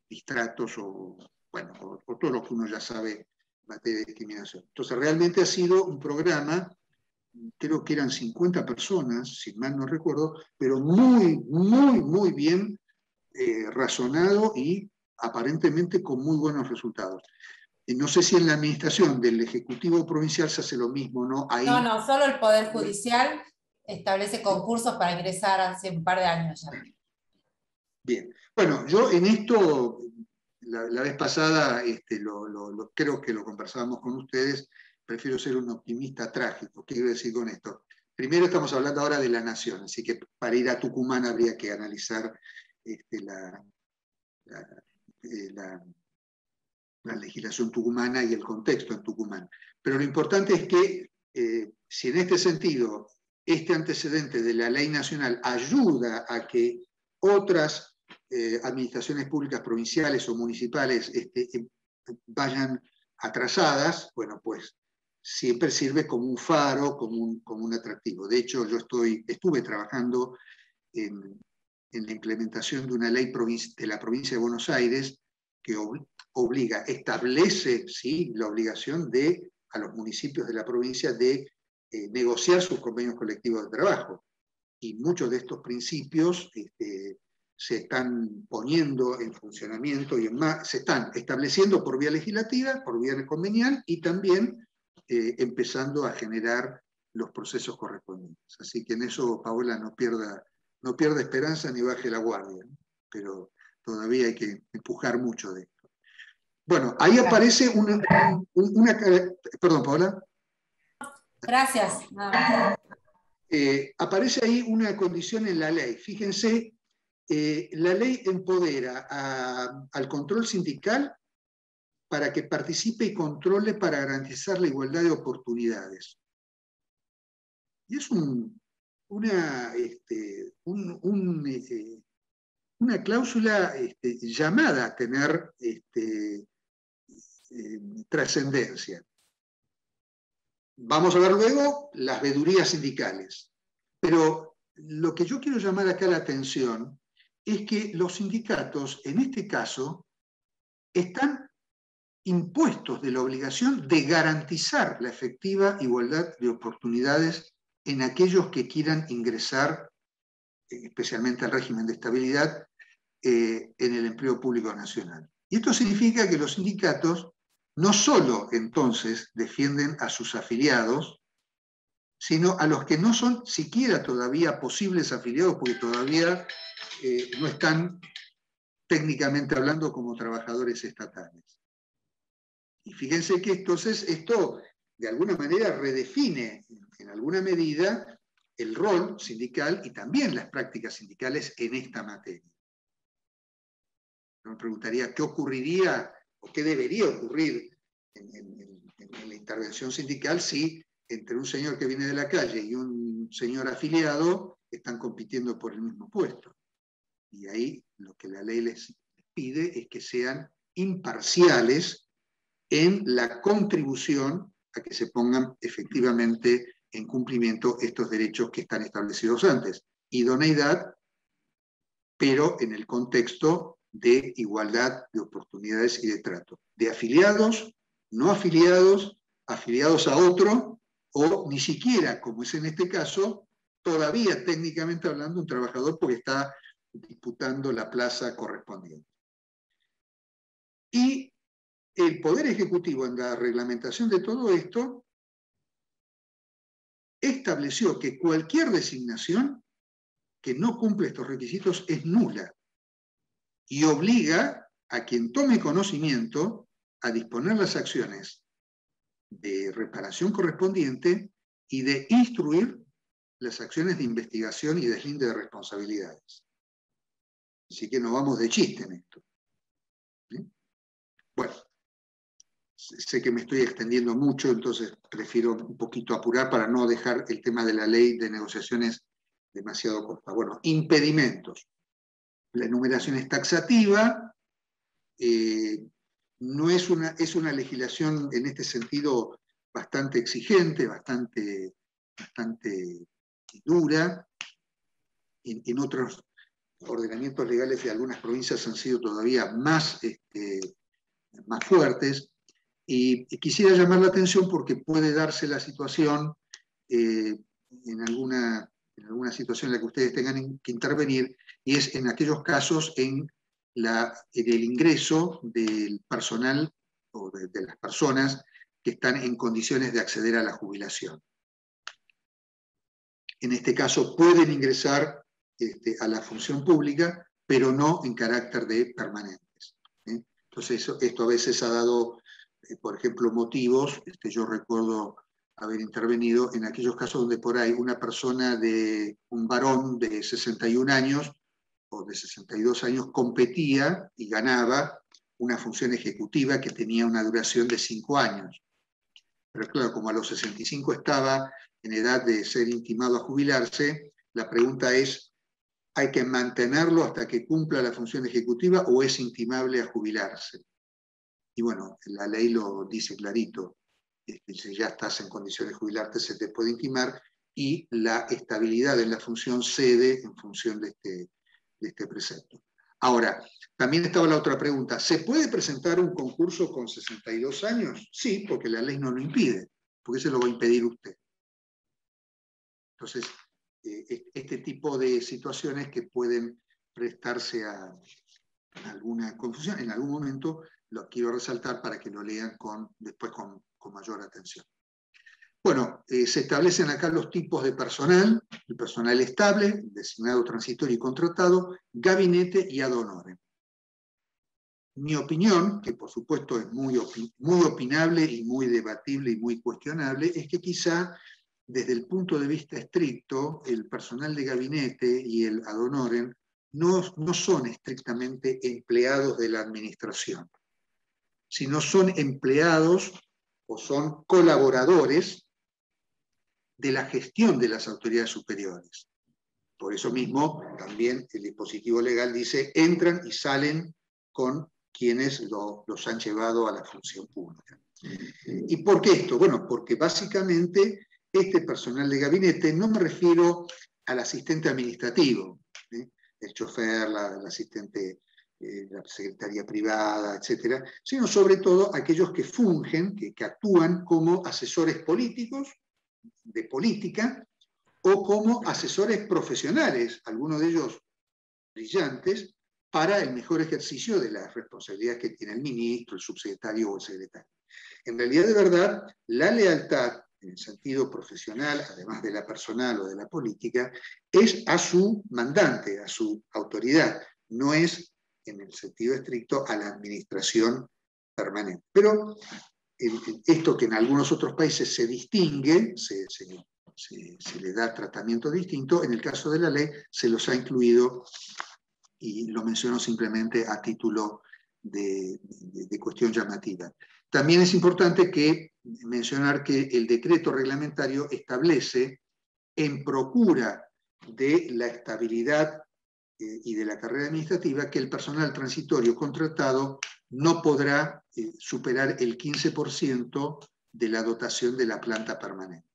distratos o todo lo que uno ya sabe en materia de discriminación. Entonces, realmente ha sido un programa, creo que eran 50 personas, si mal no recuerdo, pero muy, muy, muy bien razonado y aparentemente con muy buenos resultados. No sé si en la administración del Ejecutivo Provincial se hace lo mismo, ¿no? Ahí... No, solo el Poder Judicial establece concursos para ingresar hace un par de años ya. Bien. Bueno, yo en esto, la vez pasada, creo que lo conversábamos con ustedes, prefiero ser un optimista trágico. ¿Qué quiero decir con esto? Primero estamos hablando ahora de la nación, así que para ir a Tucumán habría que analizar la legislación tucumana y el contexto en Tucumán. Pero lo importante es que si en este sentido este antecedente de la ley nacional ayuda a que otras administraciones públicas provinciales o municipales vayan atrasadas, bueno, pues siempre sirve como un faro, como un atractivo. De hecho, yo estuve trabajando en la implementación de una ley de la provincia de Buenos Aires que establece, ¿sí?, la obligación a los municipios de la provincia de negociar sus convenios colectivos de trabajo. Y muchos de estos principios se están poniendo en funcionamiento y se están estableciendo por vía legislativa, por vía convenial, y también empezando a generar los procesos correspondientes. Así que en eso, Paola, no pierda esperanza ni baje la guardia, ¿no? Pero todavía hay que empujar mucho de esto. Bueno, ahí aparece perdón, Paola. Gracias. Aparece ahí una condición en la ley. Fíjense, la ley empodera al control sindical para que participe y controle para garantizar la igualdad de oportunidades. Y es una cláusula llamada a tener trascendencia. Vamos a ver luego las vedurías sindicales. Pero lo que yo quiero llamar acá la atención es que los sindicatos, en este caso, están impuestos de la obligación de garantizar la efectiva igualdad de oportunidades en aquellos que quieran ingresar, especialmente al régimen de estabilidad, en el empleo público nacional. Y esto significa que los sindicatos no solo entonces defienden a sus afiliados, sino a los que no son siquiera todavía posibles afiliados, porque todavía no están técnicamente hablando como trabajadores estatales. Y fíjense que entonces esto de alguna manera redefine en alguna medida el rol sindical y también las prácticas sindicales en esta materia. Yo me preguntaría qué ocurriría o qué debería ocurrir en la intervención sindical si entre un señor que viene de la calle y un señor afiliado están compitiendo por el mismo puesto. Y ahí lo que la ley les pide es que sean imparciales en la contribución a que se pongan efectivamente en cumplimiento estos derechos que están establecidos antes. Idoneidad, pero en el contexto de igualdad de oportunidades y de trato. De afiliados, no afiliados, afiliados a otro, o ni siquiera, como es en este caso, todavía técnicamente hablando un trabajador porque está disputando la plaza correspondiente. Y el Poder Ejecutivo, en la reglamentación de todo esto, estableció que cualquier designación que no cumple estos requisitos es nula y obliga a quien tome conocimiento a disponer las acciones de reparación correspondiente y de instruir las acciones de investigación y deslinde de responsabilidades. Así que no vamos de chiste en esto. ¿Sí? Bueno, sé que me estoy extendiendo mucho, entonces prefiero un poquito apurar para no dejar el tema de la ley de negociaciones demasiado corta. Bueno, impedimentos. La enumeración es taxativa, no es una legislación en este sentido bastante exigente, bastante dura. En otros ordenamientos legales de algunas provincias han sido todavía más fuertes. Y quisiera llamar la atención porque puede darse la situación en alguna situación en la que ustedes tengan que intervenir, y es en aquellos casos en el ingreso del personal o de las personas que están en condiciones de acceder a la jubilación. En este caso pueden ingresar a la función pública, pero no en carácter de permanentes. Entonces esto a veces ha dado, por ejemplo, motivos. Yo recuerdo haber intervenido en aquellos casos donde por ahí un varón de 61 años o de 62 años competía y ganaba una función ejecutiva que tenía una duración de 5 años. Pero claro, como a los 65 estaba en edad de ser intimado a jubilarse, la pregunta es, ¿hay que mantenerlo hasta que cumpla la función ejecutiva o es intimable a jubilarse? Y bueno, la ley lo dice clarito. Si ya estás en condiciones de jubilarte, se te puede intimar, y la estabilidad en la función cede en función de este precepto. Ahora, también estaba la otra pregunta. ¿Se puede presentar un concurso con 62 años? Sí, porque la ley no lo impide. ¿Por qué se lo va a impedir usted? Entonces, este tipo de situaciones que pueden prestarse a alguna confusión, en algún momento lo quiero resaltar para que lo lean después con mayor atención. Bueno, se establecen acá los tipos de personal: el personal estable, designado, transitorio y contratado, gabinete y ad honorem. Mi opinión, que por supuesto es muy opinable y muy debatible y muy cuestionable, es que quizá desde el punto de vista estricto, el personal de gabinete y el ad honorem no son estrictamente empleados de la administración, sino son empleados o son colaboradores de la gestión de las autoridades superiores. Por eso mismo, también el dispositivo legal dice, entran y salen con quienes los han llevado a la función pública. ¿Y por qué esto? Bueno, porque básicamente este personal de gabinete, no me refiero al asistente administrativo, el chofer, la asistente, la secretaría privada, etcétera, sino sobre todo aquellos que fungen, que actúan como asesores políticos, de política, o como asesores profesionales, algunos de ellos brillantes, para el mejor ejercicio de las responsabilidades que tiene el ministro, el subsecretario o el secretario. En realidad, de verdad, la lealtad, en el sentido profesional, además de la personal o de la política, es a su mandante, a su autoridad, no es, en el sentido estricto, a la administración permanente. Pero esto que en algunos otros países se distingue, se le da tratamiento distinto, en el caso de la ley se los ha incluido, y lo menciono simplemente a título de cuestión llamativa. También es importante mencionar que el decreto reglamentario establece, en procura de la estabilidad y de la carrera administrativa, que el personal transitorio contratado no podrá superar el 15% de la dotación de la planta permanente.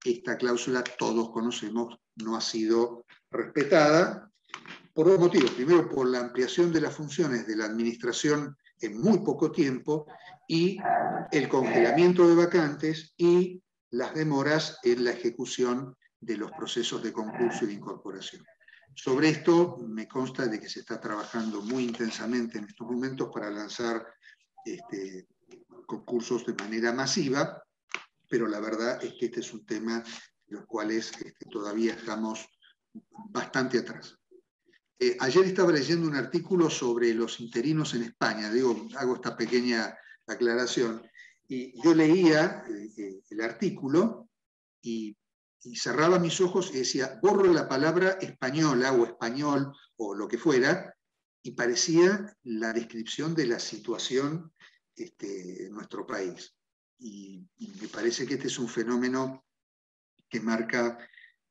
Esta cláusula, todos conocemos, no ha sido respetada por dos motivos. Primero, por la ampliación de las funciones de la administración en muy poco tiempo, y el congelamiento de vacantes y las demoras en la ejecución de los procesos de concurso y de incorporación. Sobre esto me consta de que se está trabajando muy intensamente en estos momentos para lanzar concursos de manera masiva, pero la verdad es que este es un tema en los cuales todavía estamos bastante atrás. Ayer estaba leyendo un artículo sobre los interinos en España, hago esta pequeña aclaración, y yo leía el artículo y cerraba mis ojos y decía, borro la palabra española o español o lo que fuera, y parecía la descripción de la situación en nuestro país. Y me parece que este es un fenómeno que marca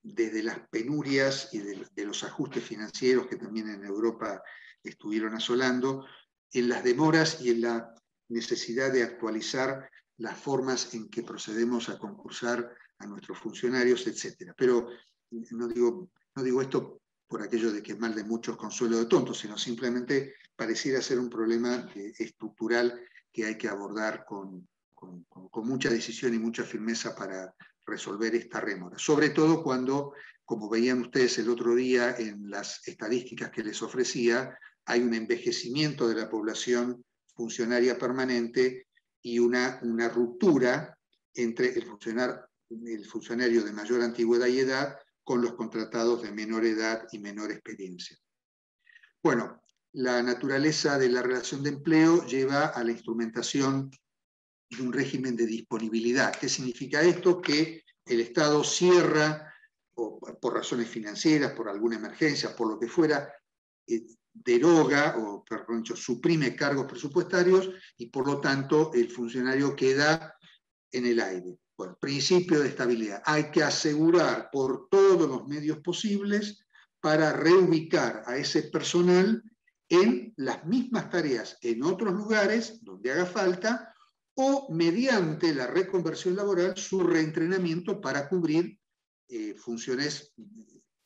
desde las penurias y de los ajustes financieros que también en Europa estuvieron asolando, en las demoras y en la necesidad de actualizar las formas en que procedemos a concursar a nuestros funcionarios, etc. Pero no digo esto por aquello de que mal de muchos consuelo de tontos, sino simplemente pareciera ser un problema estructural que hay que abordar con mucha decisión y mucha firmeza para resolver esta rémora. Sobre todo cuando, como veían ustedes el otro día en las estadísticas que les ofrecía, hay un envejecimiento de la población funcionaria permanente y una ruptura entre el funcionario de mayor antigüedad y edad con los contratados de menor edad y menor experiencia. Bueno, la naturaleza de la relación de empleo lleva a la instrumentación de un régimen de disponibilidad. ¿Qué significa esto? Que el Estado cierra, o por razones financieras, por alguna emergencia, por lo que fuera, deroga o, perdón, suprime cargos presupuestarios y por lo tanto el funcionario queda en el aire. Bueno, principio de estabilidad. Hay que asegurar por todos los medios posibles para reubicar a ese personal en las mismas tareas en otros lugares donde haga falta, o mediante la reconversión laboral, su reentrenamiento para cubrir funciones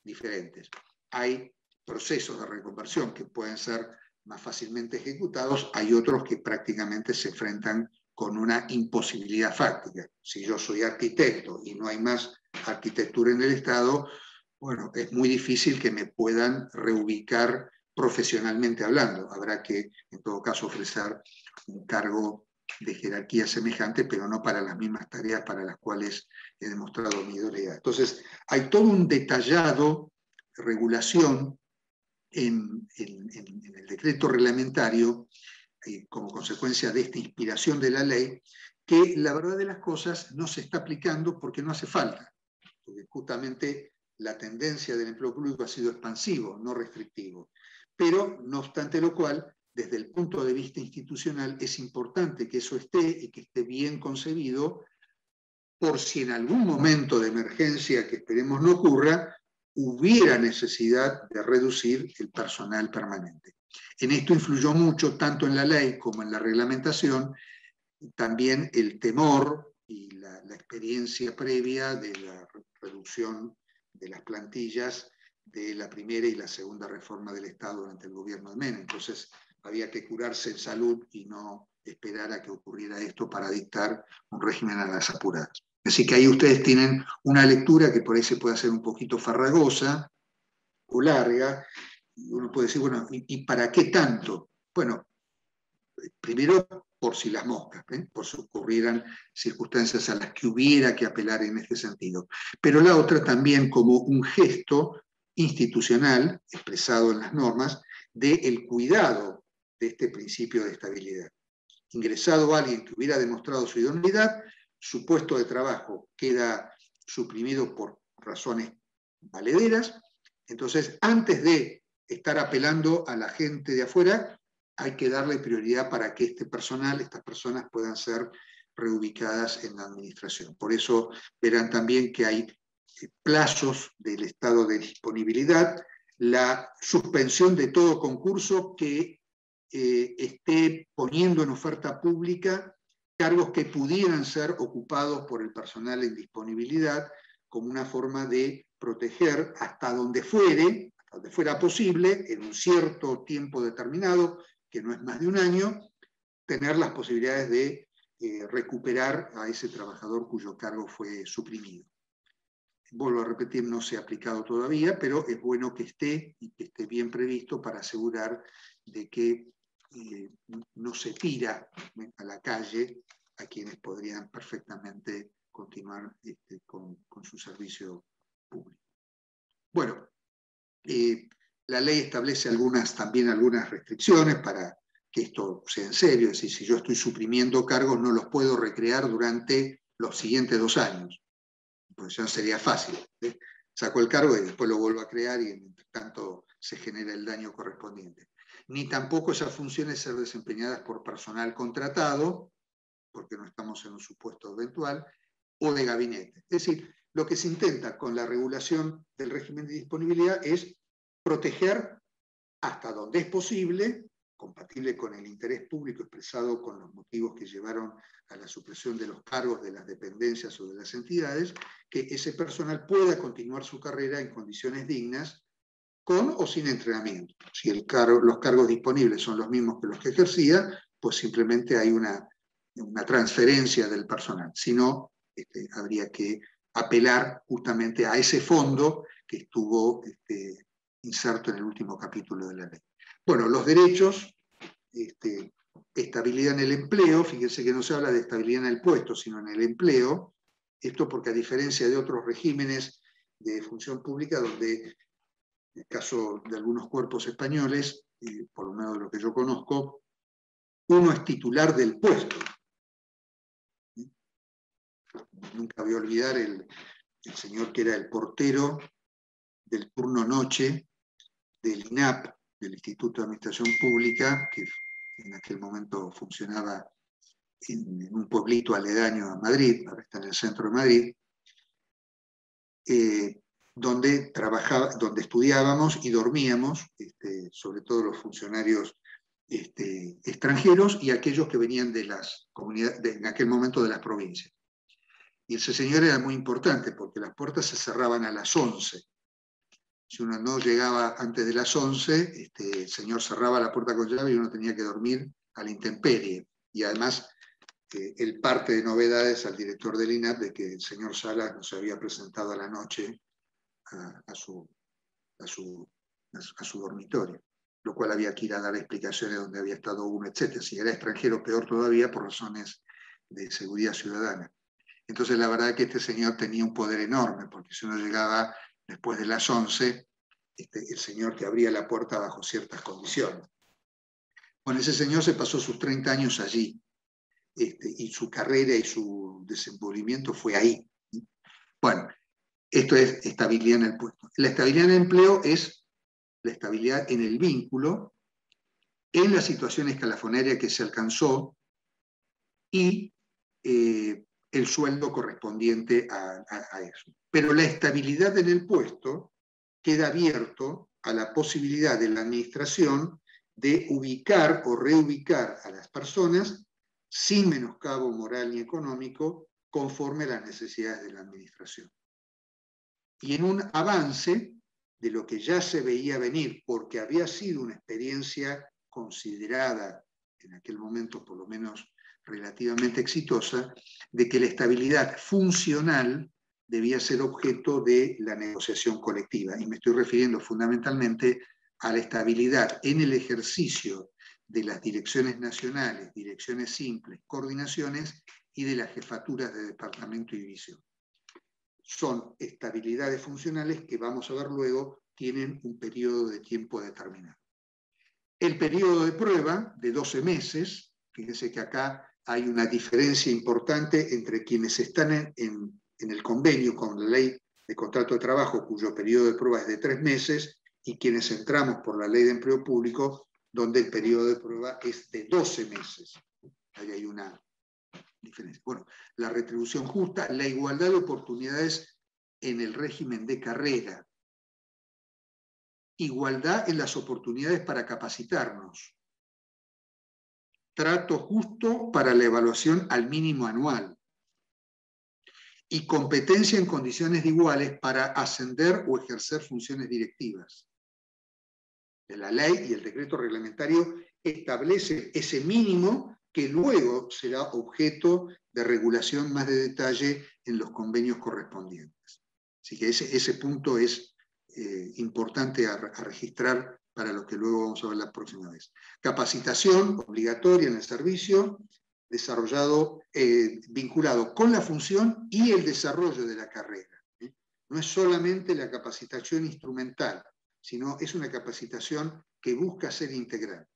diferentes. Hay procesos de reconversión que pueden ser más fácilmente ejecutados, hay otros que prácticamente se enfrentan con una imposibilidad fáctica. Si yo soy arquitecto y no hay más arquitectura en el Estado, bueno, es muy difícil que me puedan reubicar profesionalmente hablando. Habrá que, en todo caso, ofrecer un cargo de jerarquía semejante, pero no para las mismas tareas para las cuales he demostrado mi idoneidad. Entonces, hay todo un detallado regulación en el decreto reglamentario como consecuencia de esta inspiración de la ley, que la verdad de las cosas no se está aplicando porque no hace falta, porque justamente la tendencia del empleo público ha sido expansivo, no restrictivo. Pero, no obstante lo cual, desde el punto de vista institucional, es importante que eso esté y que esté bien concebido, por si en algún momento de emergencia, que esperemos no ocurra, hubiera necesidad de reducir el personal permanente. En esto influyó mucho, tanto en la ley como en la reglamentación, también el temor y la experiencia previa de la reducción de las plantillas de la primera y la segunda reforma del Estado durante el gobierno de Menem. Entonces había que curarse en salud y no esperar a que ocurriera esto para dictar un régimen a las apuradas. Así que ahí ustedes tienen una lectura que por ahí se puede hacer un poquito farragosa o larga, y uno puede decir, bueno, ¿y para qué tanto? Bueno, primero, por si las moscas, por si ocurrieran circunstancias a las que hubiera que apelar en este sentido. Pero la otra también como un gesto institucional, expresado en las normas, del cuidado de este principio de estabilidad. Ingresado alguien que hubiera demostrado su idoneidad, su puesto de trabajo queda suprimido por razones valederas. Entonces, antes de estar apelando a la gente de afuera, hay que darle prioridad para que este personal, estas personas puedan ser reubicadas en la administración. Por eso verán también que hay plazos del estado de disponibilidad, la suspensión de todo concurso que esté poniendo en oferta pública cargos que pudieran ser ocupados por el personal en disponibilidad, como una forma de proteger hasta donde fuera posible, en un cierto tiempo determinado, que no es más de un año, tener las posibilidades de recuperar a ese trabajador cuyo cargo fue suprimido. Vuelvo a repetir, no se ha aplicado todavía, pero es bueno que esté y que esté bien previsto para asegurar de que no se tira a la calle a quienes podrían perfectamente continuar con su servicio público. Bueno, la ley establece también algunas restricciones para que esto sea en serio, es decir, si yo estoy suprimiendo cargos no los puedo recrear durante los siguientes 2 años, pues ya sería fácil. Saco el cargo y después lo vuelvo a crear y entre tanto se genera el daño correspondiente. Ni tampoco esas funciones ser desempeñadas por personal contratado, porque no estamos en un supuesto eventual, o de gabinete. Es decir, lo que se intenta con la regulación del régimen de disponibilidad es proteger hasta donde es posible, compatible con el interés público expresado con los motivos que llevaron a la supresión de los cargos de las dependencias o de las entidades, que ese personal pueda continuar su carrera en condiciones dignas, con o sin entrenamiento. Si los cargos disponibles son los mismos que los que ejercía, pues simplemente hay una transferencia del personal. Si no, habría que apelar justamente a ese fondo que estuvo inserto en el último capítulo de la ley. Bueno, los derechos, estabilidad en el empleo, fíjense que no se habla de estabilidad en el puesto, sino en el empleo, esto porque a diferencia de otros regímenes de función pública, donde en el caso de algunos cuerpos españoles, por lo menos de lo que yo conozco, uno es titular del puesto. Nunca voy a olvidar el señor que era el portero del turno noche del INAP, del Instituto de Administración Pública, que en aquel momento funcionaba en un pueblito aledaño a Madrid, ahora está en el centro de Madrid, donde estudiábamos y dormíamos, sobre todo los funcionarios extranjeros y aquellos que venían de las comunidades, en aquel momento de las provincias. Y ese señor era muy importante porque las puertas se cerraban a las 11. Si uno no llegaba antes de las 11, el señor cerraba la puerta con llave y uno tenía que dormir a la intemperie. Y además, él parte de novedades al director del INAP de que el señor Salas no se había presentado a la noche a su dormitorio, lo cual había que ir a dar explicaciones de dónde había estado uno, etc. Si era extranjero, peor todavía, por razones de seguridad ciudadana. Entonces, la verdad es que este señor tenía un poder enorme, porque si uno llegaba después de las 11, el señor que abría la puerta bajo ciertas condiciones. Bueno, ese señor se pasó sus 30 años allí, y su carrera y su desenvolvimiento fue ahí. Bueno, esto es estabilidad en el puesto. La estabilidad en el empleo es la estabilidad en el vínculo, en la situación escalafonaria que se alcanzó y el sueldo correspondiente a eso. Pero la estabilidad en el puesto queda abierto a la posibilidad de la administración de ubicar o reubicar a las personas sin menoscabo moral ni económico, conforme a las necesidades de la administración. Y en un avance de lo que ya se veía venir, porque había sido una experiencia considerada en aquel momento, por lo menos relativamente exitosa, de que la estabilidad funcional debía ser objeto de la negociación colectiva. Y me estoy refiriendo fundamentalmente a la estabilidad en el ejercicio de las direcciones nacionales, direcciones simples, coordinaciones y de las jefaturas de departamento y división. Son estabilidades funcionales que, vamos a ver luego, tienen un periodo de tiempo determinado. El periodo de prueba de 12 meses, fíjense que acá hay una diferencia importante entre quienes están en el convenio con la ley de contrato de trabajo, cuyo periodo de prueba es de 3 meses, y quienes entramos por la ley de empleo público, donde el periodo de prueba es de 12 meses. Ahí hay una diferencia. Bueno, la retribución justa, la igualdad de oportunidades en el régimen de carrera, igualdad en las oportunidades para capacitarnos, trato justo para la evaluación al mínimo anual y competencia en condiciones iguales para ascender o ejercer funciones directivas. La ley y el decreto reglamentario establece ese mínimo que luego será objeto de regulación más de detalle en los convenios correspondientes. Así que ese punto es importante a registrar para lo que luego vamos a ver la próxima vez. Capacitación obligatoria en el servicio, desarrollado, vinculado con la función y el desarrollo de la carrera. No es solamente la capacitación instrumental, sino es una capacitación que busca ser integral.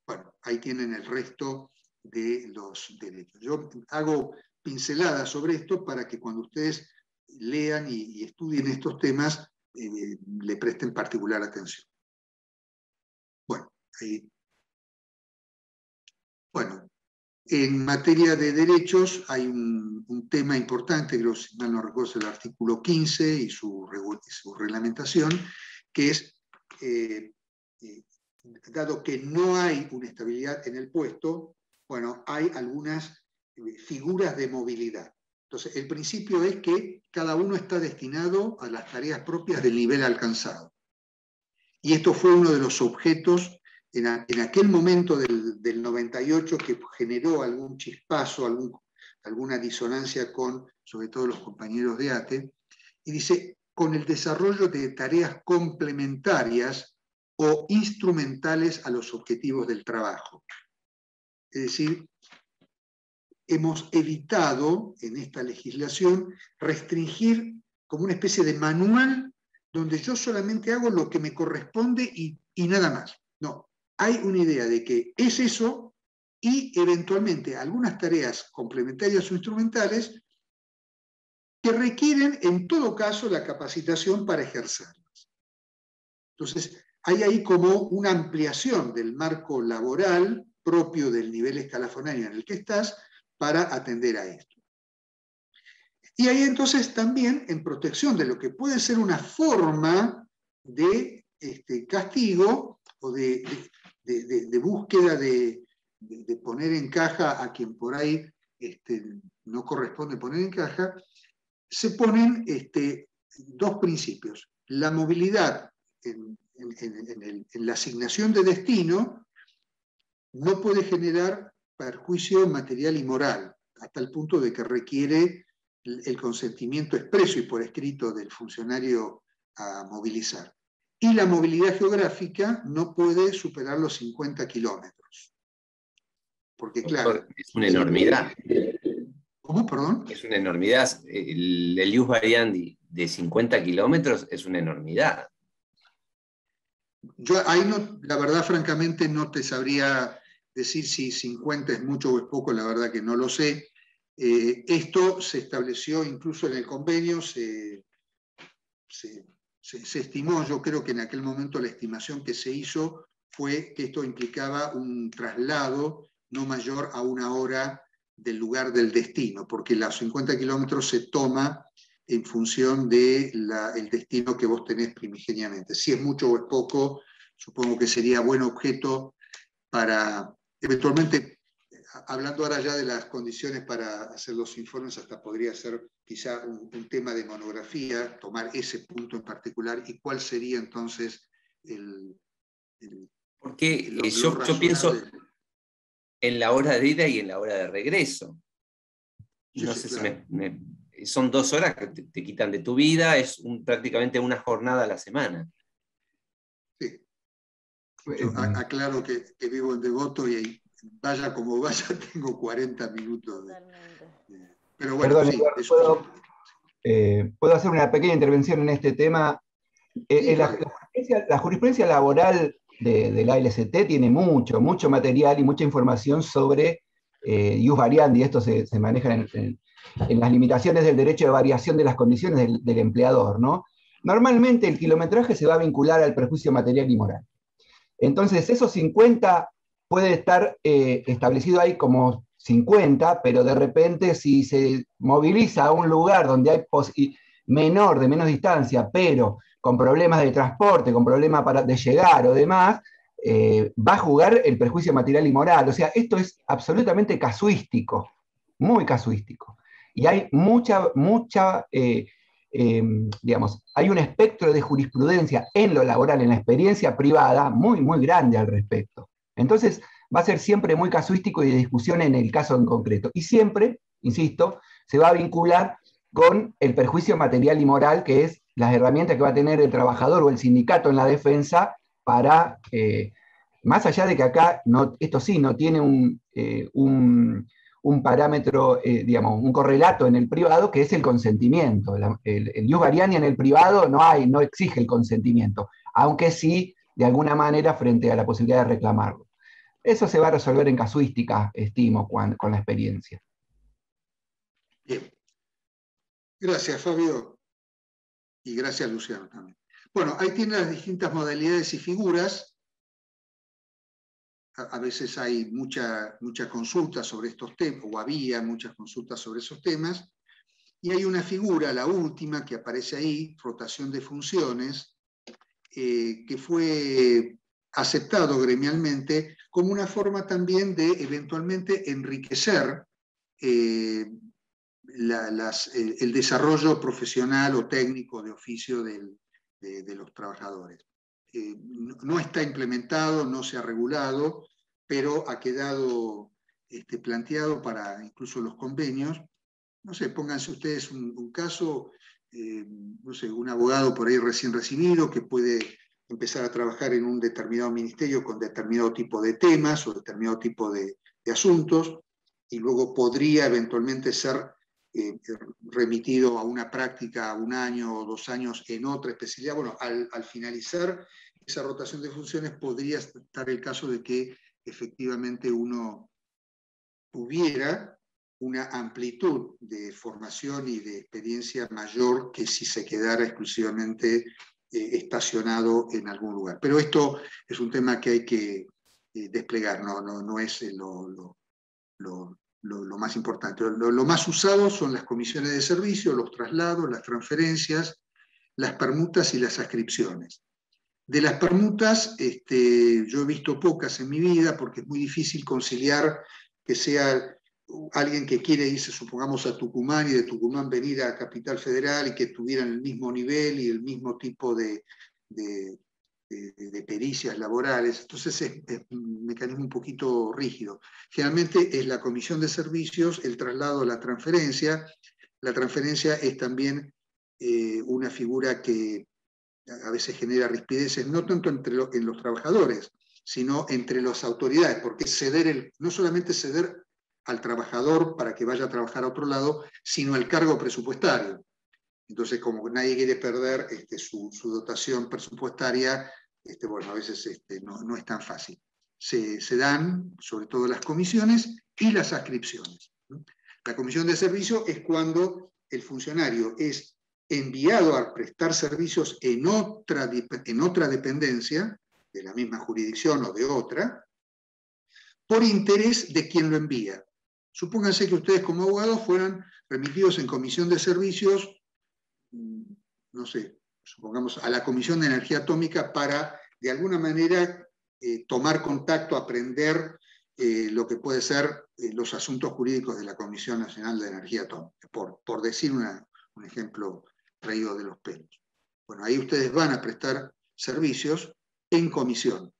Bueno, ahí tienen el resto de los derechos. Yo hago pinceladas sobre esto para que cuando ustedes lean y estudien estos temas, le presten particular atención. Bueno, ahí. Bueno, en materia de derechos hay un tema importante, creo, si mal no recuerdo, es el artículo 15 y su reglamentación, que es, dado que no hay una estabilidad en el puesto, bueno, hay algunas figuras de movilidad. Entonces, el principio es que cada uno está destinado a las tareas propias del nivel alcanzado. Y esto fue uno de los objetos en aquel momento del 98 que generó algún chispazo, alguna disonancia con, sobre todo, los compañeros de ATE, y dice, con el desarrollo de tareas complementarias o instrumentales a los objetivos del trabajo. Es decir, hemos evitado en esta legislación restringir como una especie de manual donde yo solamente hago lo que me corresponde y nada más. No, hay una idea de que es eso y eventualmente algunas tareas complementarias o instrumentales que requieren en todo caso la capacitación para ejercerlas. Entonces, hay ahí como una ampliación del marco laboral propio del nivel escalafonario en el que estás para atender a esto. Y ahí entonces también en protección de lo que puede ser una forma de castigo o de búsqueda de poner en caja a quien por ahí no corresponde poner en caja, se ponen dos principios. La movilidad en la asignación de destino no puede generar perjuicio material y moral, hasta el punto de que requiere el consentimiento expreso y por escrito del funcionario a movilizar. Y la movilidad geográfica no puede superar los 50 kilómetros. Porque claro... Es una enormidad. ¿Cómo, perdón? Es una enormidad. El ius variandi de 50 kilómetros es una enormidad. Yo ahí no, la verdad, francamente, no te sabría decir si 50 es mucho o es poco, la verdad que no lo sé. Esto se estableció incluso en el convenio, se estimó, yo creo que en aquel momento la estimación que se hizo fue que esto implicaba un traslado no mayor a 1 hora del lugar del destino, porque los 50 kilómetros se toma en función del destino que vos tenés primigeniamente. Si es mucho o es poco, supongo que sería buen objeto para, eventualmente, hablando ahora ya de las condiciones para hacer los informes, hasta podría ser quizá un tema de monografía, tomar ese punto en particular, y cuál sería entonces porque lo yo pienso razonable. en la hora de ida y en la hora de regreso. Sí, No sí, sé claro. si son 2 horas que te quitan de tu vida, es prácticamente una jornada a la semana. Sí. Yo aclaro que vivo en Devoto y vaya como vaya, tengo 40 minutos. Pero bueno, Perdón, sí, Eduardo, eso ¿puedo hacer una pequeña intervención en este tema? sí, La jurisprudencia laboral de la ALST tiene mucho material y mucha información sobre ius variandi, esto se maneja en las limitaciones del derecho de variación de las condiciones del empleador, ¿no? Normalmente el kilometraje se va a vincular al perjuicio material y moral. Entonces, esos 50 puede estar establecido ahí como 50, pero de repente si se moviliza a un lugar donde hay de menos distancia, pero con problemas de transporte, con problemas de llegar o demás, va a jugar el perjuicio material y moral. O sea, esto es absolutamente casuístico, muy casuístico. Y hay digamos, hay un espectro de jurisprudencia en lo laboral, en la experiencia privada, muy grande al respecto. Entonces, va a ser siempre muy casuístico y de discusión en el caso en concreto. Y siempre, insisto, se va a vincular con el perjuicio material y moral, que es las herramientas que va a tener el trabajador o el sindicato en la defensa para, más allá de que acá, esto sí, no tiene un parámetro, digamos, un correlato en el privado, que es el consentimiento. El ius variandi en el privado no exige el consentimiento, aunque sí, de alguna manera, frente a la posibilidad de reclamarlo. Eso se va a resolver en casuística, estimo, con la experiencia. bien. Gracias, Fabio. Y gracias, Luciano, también. Bueno, ahí tiene las distintas modalidades y figuras. A veces hay mucha consulta sobre estos temas, o había muchas consultas sobre esos temas. Y hay una figura, la última, que aparece ahí, rotación de funciones, que fue aceptado gremialmente como una forma también de eventualmente enriquecer el desarrollo profesional o técnico de oficio de los trabajadores. No está implementado, no se ha regulado, pero ha quedado planteado para incluso los convenios. No sé, pónganse ustedes un caso, no sé, un abogado por ahí recién recibido que puede empezar a trabajar en un determinado ministerio con determinado tipo de temas o determinado tipo de asuntos, y luego podría eventualmente ser remitido a una práctica 1 año o 2 años en otra especialidad. Bueno, al finalizar esa rotación de funciones podría estar el caso de que efectivamente uno tuviera una amplitud de formación y de experiencia mayor que si se quedara exclusivamente estacionado en algún lugar. Pero esto es un tema que hay que desplegar, no es lo más importante. Lo más usado son las comisiones de servicio, los traslados, las transferencias, las permutas y las ascripciones. De las permutas, yo he visto pocas en mi vida porque es muy difícil conciliar que sea alguien que quiere irse, supongamos, a Tucumán y de Tucumán venir a Capital Federal y que tuvieran el mismo nivel y el mismo tipo de pericias laborales. Entonces es un mecanismo un poquito rígido. Generalmente es la comisión de servicios, el traslado, la transferencia. La transferencia es también una figura que a veces genera rispideces, no tanto en los trabajadores, sino entre las autoridades, porque no solamente ceder al trabajador para que vaya a trabajar a otro lado, sino el cargo presupuestario. Entonces, como nadie quiere perder su dotación presupuestaria, bueno, a veces no es tan fácil. se dan, sobre todo las comisiones y las adscripciones. La comisión de servicio es cuando el funcionario es enviado a prestar servicios en otra dependencia, de la misma jurisdicción o de otra, por interés de quien lo envía. Supónganse que ustedes como abogados fueran remitidos en comisión de servicios, no sé, supongamos a la Comisión de Energía Atómica para, de alguna manera, tomar contacto, aprender lo que puede ser los asuntos jurídicos de la Comisión Nacional de Energía Atómica, por decir un ejemplo traído de los pelos. Bueno, ahí ustedes van a prestar servicios en comisión,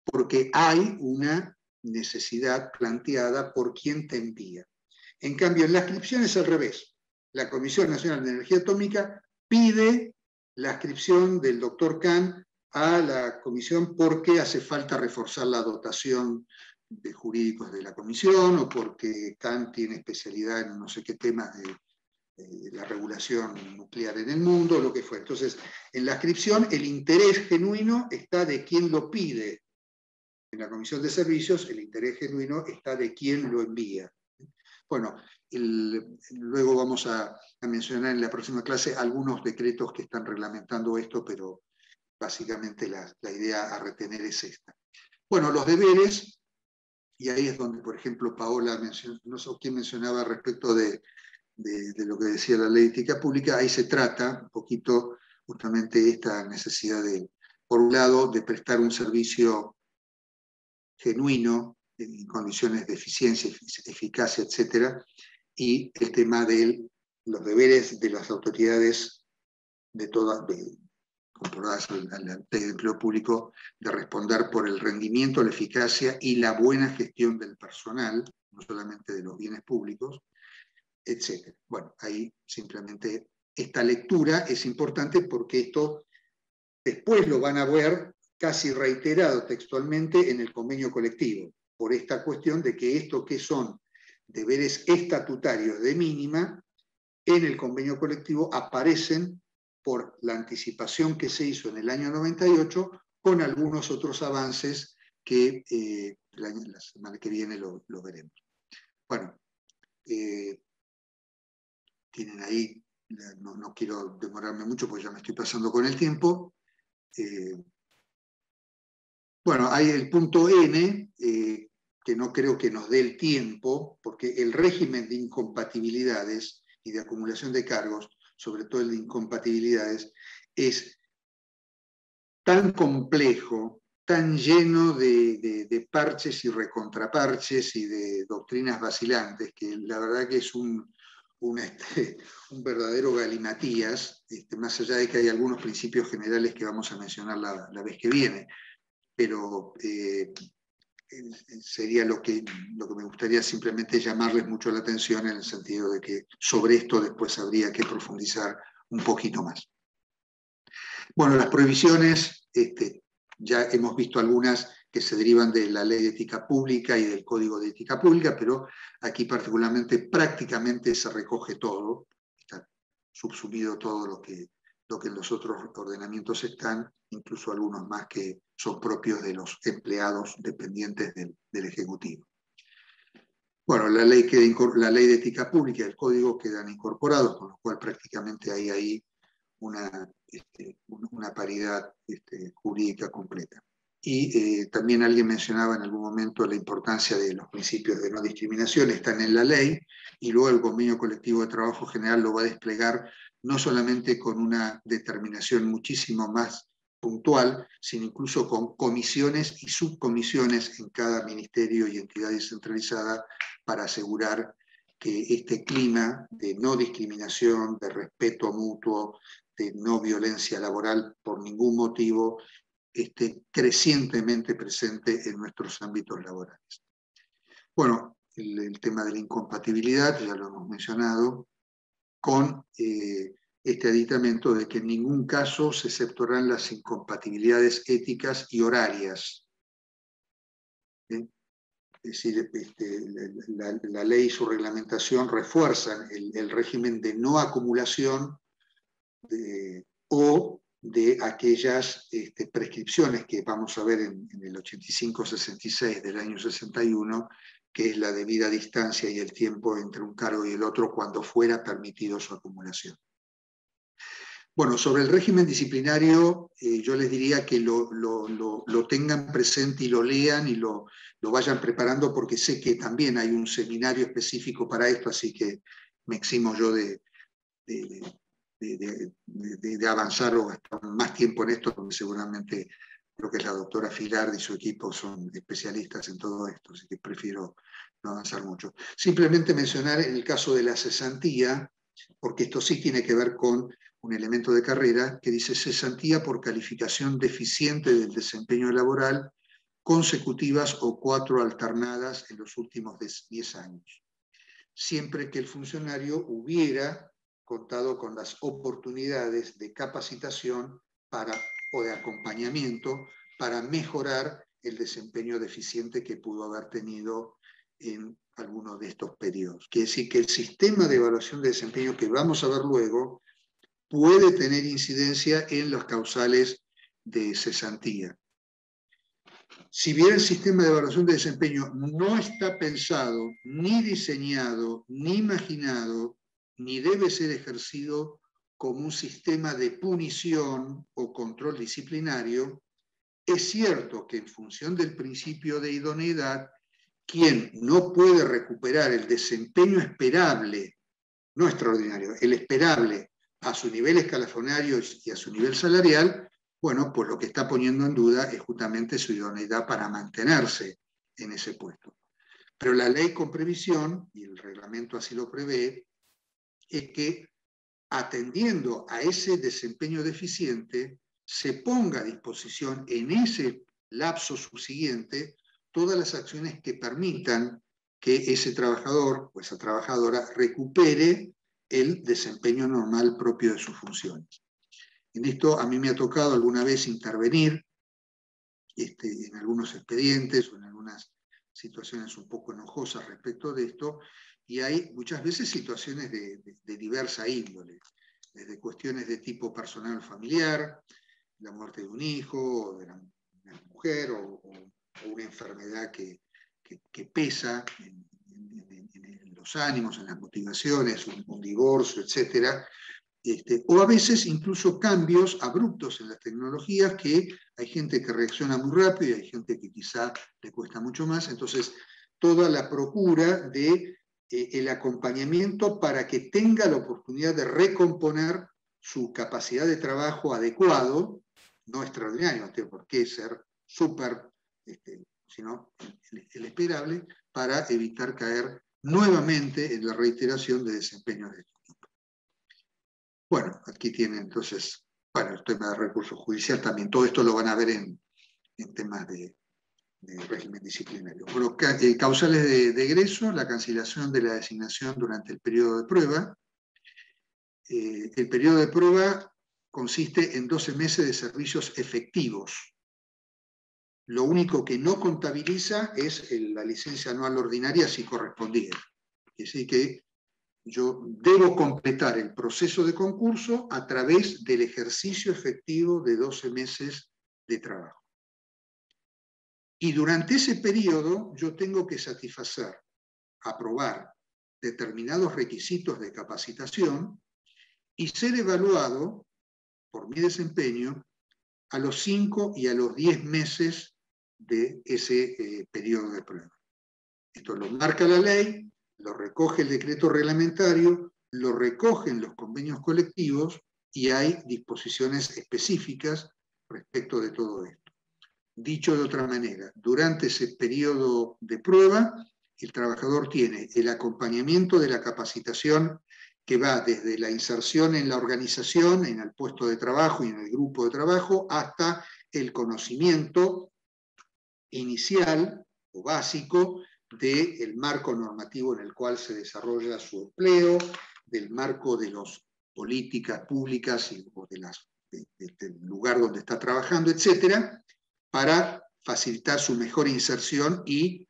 porque hay una necesidad planteada por quien te envía. En cambio, en la adscripción es al revés. La Comisión Nacional de Energía Atómica pide la adscripción del doctor Kahn a la comisión porque hace falta reforzar la dotación de jurídicos de la comisión o porque Kahn tiene especialidad en no sé qué temas de la regulación nuclear en el mundo, lo que fue. Entonces, en la adscripción el interés genuino está de quien lo pide. En la comisión de servicios el interés genuino está de quien lo envía. Bueno, luego vamos a mencionar en la próxima clase algunos decretos que están reglamentando esto, pero básicamente la idea a retener es esta. Bueno, los deberes, y ahí es donde, por ejemplo, Paola mencionó, no sé quién mencionaba respecto de lo que decía la ley de ética pública, ahí se trata un poquito justamente esta necesidad de, por un lado, de prestar un servicio genuino, en condiciones de eficiencia, eficacia, etc., y el tema de los deberes de las autoridades de todas, comprobadas en la ley de empleo público, de responder por el rendimiento, la eficacia y la buena gestión del personal, no solamente de los bienes públicos, etc. Bueno, ahí simplemente esta lectura es importante porque esto después lo van a ver casi reiterado textualmente en el convenio colectivo, por esta cuestión de que esto que son deberes estatutarios de mínima, en el convenio colectivo aparecen por la anticipación que se hizo en el año 98 con algunos otros avances que la semana que viene lo veremos. Bueno, tienen ahí, no quiero demorarme mucho porque ya me estoy pasando con el tiempo. Bueno, hay el punto N, que no creo que nos dé el tiempo, porque el régimen de incompatibilidades y de acumulación de cargos, sobre todo el de incompatibilidades, es tan complejo, tan lleno de parches y recontraparches y de doctrinas vacilantes, que la verdad que es un verdadero galimatías, más allá de que hay algunos principios generales que vamos a mencionar la vez que viene. Pero sería lo que me gustaría simplemente llamarles mucho la atención en el sentido de que sobre esto después habría que profundizar un poquito más. Bueno, las prohibiciones, ya hemos visto algunas que se derivan de la Ley de Ética Pública y del Código de Ética Pública, pero aquí particularmente prácticamente se recoge todo, está subsumido todo lo que en los otros ordenamientos están, incluso algunos más que son propios de los empleados dependientes del Ejecutivo. Bueno, la ley de ética pública y el código quedan incorporados, con lo cual prácticamente hay ahí una paridad jurídica completa. Y también alguien mencionaba en algún momento la importancia de los principios de no discriminación, están en la ley, y luego el convenio colectivo de trabajo general lo va a desplegar no solamente con una determinación muchísimo más puntual, sino incluso con comisiones y subcomisiones en cada ministerio y entidad descentralizada para asegurar que este clima de no discriminación, de respeto mutuo, de no violencia laboral por ningún motivo, esté crecientemente presente en nuestros ámbitos laborales. Bueno, el tema de la incompatibilidad, ya lo hemos mencionado, con este aditamento de que en ningún caso se exceptuarán las incompatibilidades éticas y horarias. Es decir, la ley y su reglamentación refuerzan el régimen de no acumulación o de aquellas prescripciones que vamos a ver en el 85-66 del año 61, que es la debida distancia y el tiempo entre un cargo y el otro cuando fuera permitido su acumulación. Bueno, sobre el régimen disciplinario, yo les diría que lo tengan presente y lo lean y lo vayan preparando, porque sé que también hay un seminario específico para esto, así que me eximo yo de avanzar o gastar más tiempo en esto, porque seguramente creo que la doctora Filardi y su equipo son especialistas en todo esto, así que prefiero no avanzar mucho. Simplemente mencionar el caso de la cesantía, porque esto sí tiene que ver con un elemento de carrera que dice cesantía por calificación deficiente del desempeño laboral, consecutivas o 4 alternadas en los últimos 10 años, siempre que el funcionario hubiera contado con las oportunidades de capacitación o de acompañamiento para mejorar el desempeño deficiente que pudo haber tenido en alguno de estos periodos. Quiere decir que el sistema de evaluación de desempeño que vamos a ver luego puede tener incidencia en las causales de cesantía. Si bien el sistema de evaluación de desempeño no está pensado, ni diseñado, ni imaginado, ni debe ser ejercido como un sistema de punición o control disciplinario, es cierto que en función del principio de idoneidad, quien no puede recuperar el desempeño esperable, no extraordinario, el esperable a su nivel escalafonario y a su nivel salarial, bueno, pues lo que está poniendo en duda es justamente su idoneidad para mantenerse en ese puesto. Pero la ley con previsión, y el reglamento así lo prevé, es que atendiendo a ese desempeño deficiente, se ponga a disposición en ese lapso subsiguiente todas las acciones que permitan que ese trabajador o esa trabajadora recupere el desempeño normal propio de sus funciones. En esto a mí me ha tocado alguna vez intervenir en algunos expedientes o en algunas situaciones un poco enojosas respecto de esto, y hay muchas veces situaciones de diversa índole, desde cuestiones de tipo personal o familiar, la muerte de un hijo, o de una mujer, o una enfermedad que pesa en los ánimos, en las motivaciones, un divorcio, etc. O a veces incluso cambios abruptos en las tecnologías, que hay gente que reacciona muy rápido y hay gente que quizá le cuesta mucho más. Entonces, toda la procura de el acompañamiento para que tenga la oportunidad de recomponer su capacidad de trabajo adecuado, no extraordinario, no tiene por qué ser súper, sino el esperable, para evitar caer nuevamente en la reiteración de desempeños de este tipo. Bueno, aquí tienen entonces, bueno, el tema de recurso judicial también, todo esto lo van a ver en temas de régimen disciplinario. Bueno, causales de egreso, la cancelación de la designación durante el periodo de prueba. El periodo de prueba consiste en 12 meses de servicios efectivos. Lo único que no contabiliza es la licencia anual ordinaria si correspondiera. Es decir, que yo debo completar el proceso de concurso a través del ejercicio efectivo de 12 meses de trabajo. Y durante ese periodo yo tengo que satisfacer, aprobar determinados requisitos de capacitación y ser evaluado por mi desempeño a los 5 y a los 10 meses de ese periodo de prueba. Esto lo marca la ley, lo recoge el decreto reglamentario, lo recogen los convenios colectivos y hay disposiciones específicas respecto de todo esto. Dicho de otra manera, durante ese periodo de prueba, el trabajador tiene el acompañamiento de la capacitación que va desde la inserción en la organización, en el puesto de trabajo y en el grupo de trabajo, hasta el conocimiento inicial o básico del marco normativo en el cual se desarrolla su empleo, del marco de las políticas públicas o del lugar donde está trabajando, etcétera, para facilitar su mejor inserción y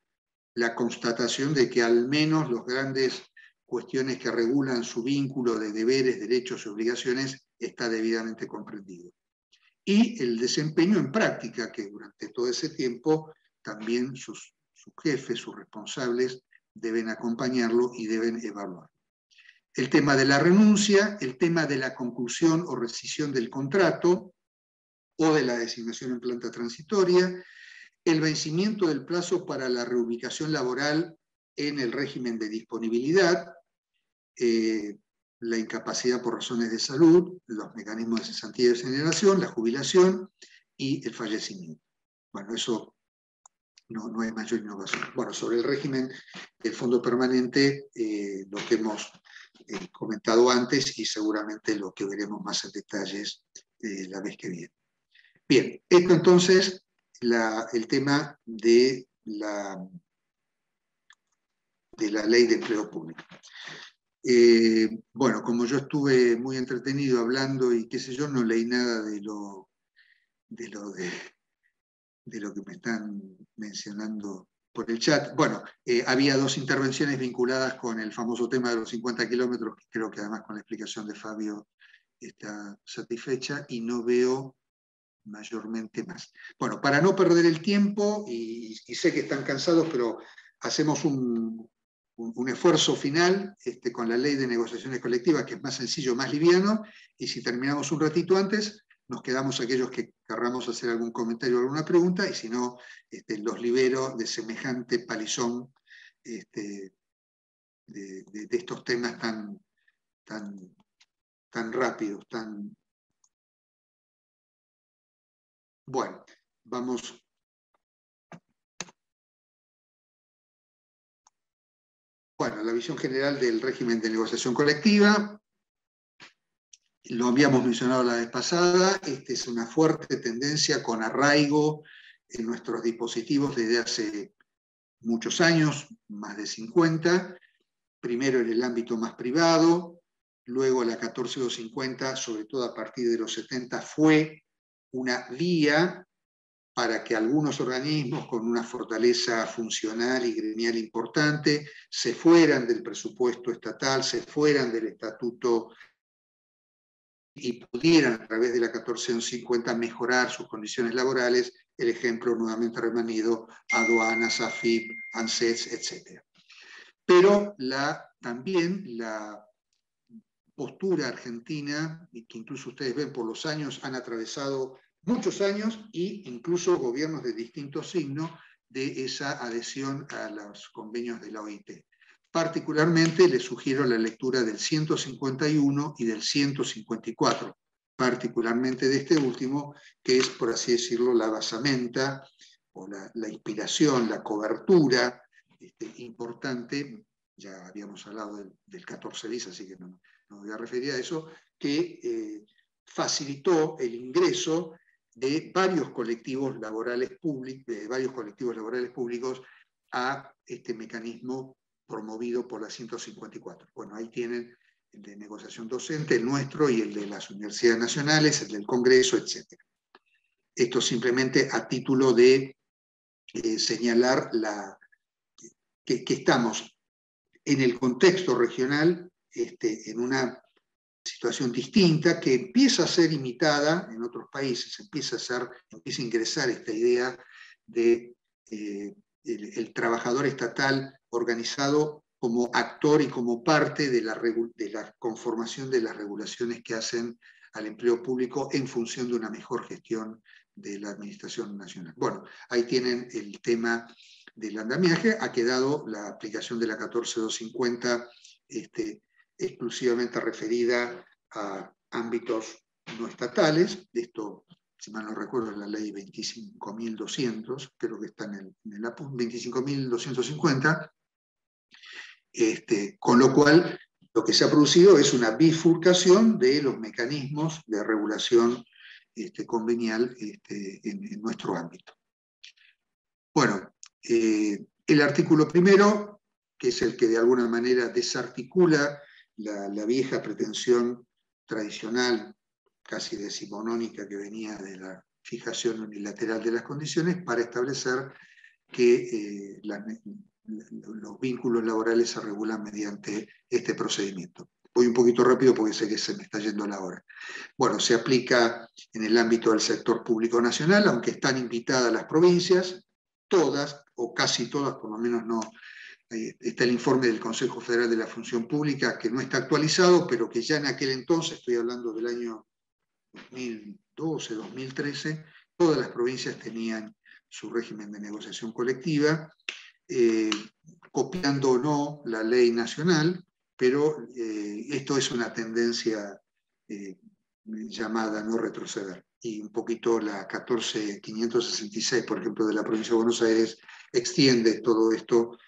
la constatación de que al menos las grandes cuestiones que regulan su vínculo de deberes, derechos y obligaciones está debidamente comprendido. y el desempeño en práctica, que durante todo ese tiempo también sus jefes, sus responsables, deben acompañarlo y deben evaluarlo. El tema de la renuncia, el tema de la conclusión o rescisión del contrato o de la designación en planta transitoria, el vencimiento del plazo para la reubicación laboral en el régimen de disponibilidad, la incapacidad por razones de salud, los mecanismos de cesantía y exoneración, la jubilación y el fallecimiento. Bueno, eso no hay mayor innovación. Bueno, sobre el régimen del fondo permanente, lo que hemos comentado antes y seguramente lo que veremos más en detalles la vez que viene. Bien, esto entonces, el tema de la ley de empleo público. Bueno, como yo estuve muy entretenido hablando y qué sé yo, no leí nada de lo que me están mencionando por el chat. Bueno, había dos intervenciones vinculadas con el famoso tema de los 50 kilómetros, que creo que además con la explicación de Fabio está satisfecha, y no veo mayormente más. Bueno, para no perder el tiempo, y sé que están cansados, pero hacemos un esfuerzo final con la ley de negociaciones colectivas, que es más sencillo, más liviano, y si terminamos un ratito antes, nos quedamos aquellos que querramos hacer algún comentario o alguna pregunta, y si no, los libero de semejante palizón de estos temas tan rápidos, tan... Bueno, vamos... Bueno, la visión general del régimen de negociación colectiva, lo habíamos mencionado la vez pasada, es una fuerte tendencia con arraigo en nuestros dispositivos desde hace muchos años, más de 50, primero en el ámbito más privado, luego la 14250, sobre todo a partir de los 70, fue una vía para que algunos organismos con una fortaleza funcional y gremial importante se fueran del presupuesto estatal, se fueran del estatuto y pudieran a través de la 14250 mejorar sus condiciones laborales, el ejemplo nuevamente remanido, aduanas, AFIP, ANSES, etc. Pero también la postura argentina, y que incluso ustedes ven por los años, han atravesado muchos años e incluso gobiernos de distintos signos de esa adhesión a los convenios de la OIT. Particularmente les sugiero la lectura del 151 y del 154, particularmente de este último, que es, por así decirlo, la basamenta o la inspiración, la cobertura importante. Ya habíamos hablado del 14 bis, así que no me voy a referir a eso, que facilitó el ingreso de varios colectivos laborales públicos a este mecanismo promovido por la 154. Bueno, ahí tienen el de negociación docente, el nuestro y el de las universidades nacionales, el del Congreso, etc. Esto simplemente a título de señalar que estamos en el contexto regional en una situación distinta que empieza a ser imitada en otros países, empieza a ingresar esta idea de el trabajador estatal organizado como actor y como parte de la conformación de las regulaciones que hacen al empleo público en función de una mejor gestión de la administración nacional. Bueno, ahí tienen el tema del andamiaje. Ha quedado la aplicación de la 14250 exclusivamente referida a ámbitos no estatales. Esto, si mal no recuerdo, es la ley 25.200, creo que está en el APU, 25.250, con lo cual lo que se ha producido es una bifurcación de los mecanismos de regulación convenial en nuestro ámbito. Bueno, el artículo primero, que es el que de alguna manera desarticula la vieja pretensión tradicional, casi decimonónica, que venía de la fijación unilateral de las condiciones, para establecer que los vínculos laborales se regulan mediante este procedimiento. voy un poquito rápido porque sé que se me está yendo la hora. Bueno, se aplica en el ámbito del sector público nacional, aunque están invitadas las provincias, todas, o casi todas, por lo menos no. Ahí está el informe del Consejo Federal de la Función Pública, que no está actualizado, pero que ya en aquel entonces, estoy hablando del año 2012, 2013, todas las provincias tenían su régimen de negociación colectiva, copiando o no la ley nacional, pero esto es una tendencia llamada no retroceder. Y un poquito la 14566, por ejemplo, de la provincia de Buenos Aires, extiende todo esto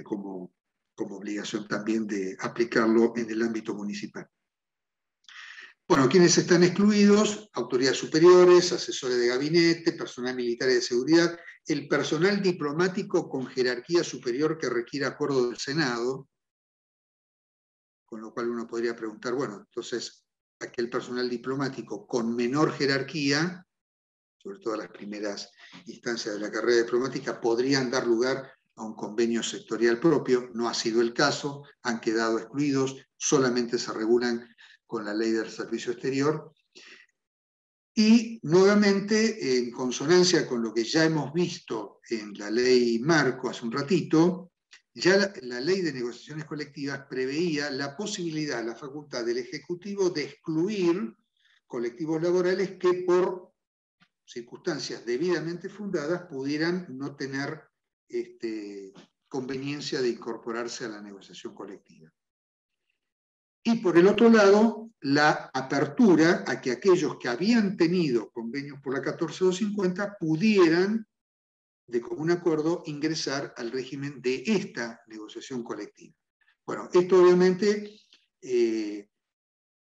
como obligación también de aplicarlo en el ámbito municipal. Bueno, ¿quiénes están excluidos? Autoridades superiores, asesores de gabinete, personal militar y de seguridad, el personal diplomático con jerarquía superior que requiera acuerdo del Senado, con lo cual uno podría preguntar, bueno, entonces, aquel personal diplomático con menor jerarquía, sobre todo las primeras instancias de la carrera diplomática, podrían dar lugar a un convenio sectorial propio. No ha sido el caso, han quedado excluidos, solamente se regulan con la ley del servicio exterior. Y nuevamente, en consonancia con lo que ya hemos visto en la ley marco hace un ratito, ya la ley de negociaciones colectivas preveía la posibilidad, la facultad del Ejecutivo de excluir colectivos laborales que por circunstancias debidamente fundadas pudieran no tener conveniencia de incorporarse a la negociación colectiva. Y por el otro lado, la apertura a que aquellos que habían tenido convenios por la 14250 pudieran, de común acuerdo, ingresar al régimen de esta negociación colectiva. Bueno, esto obviamente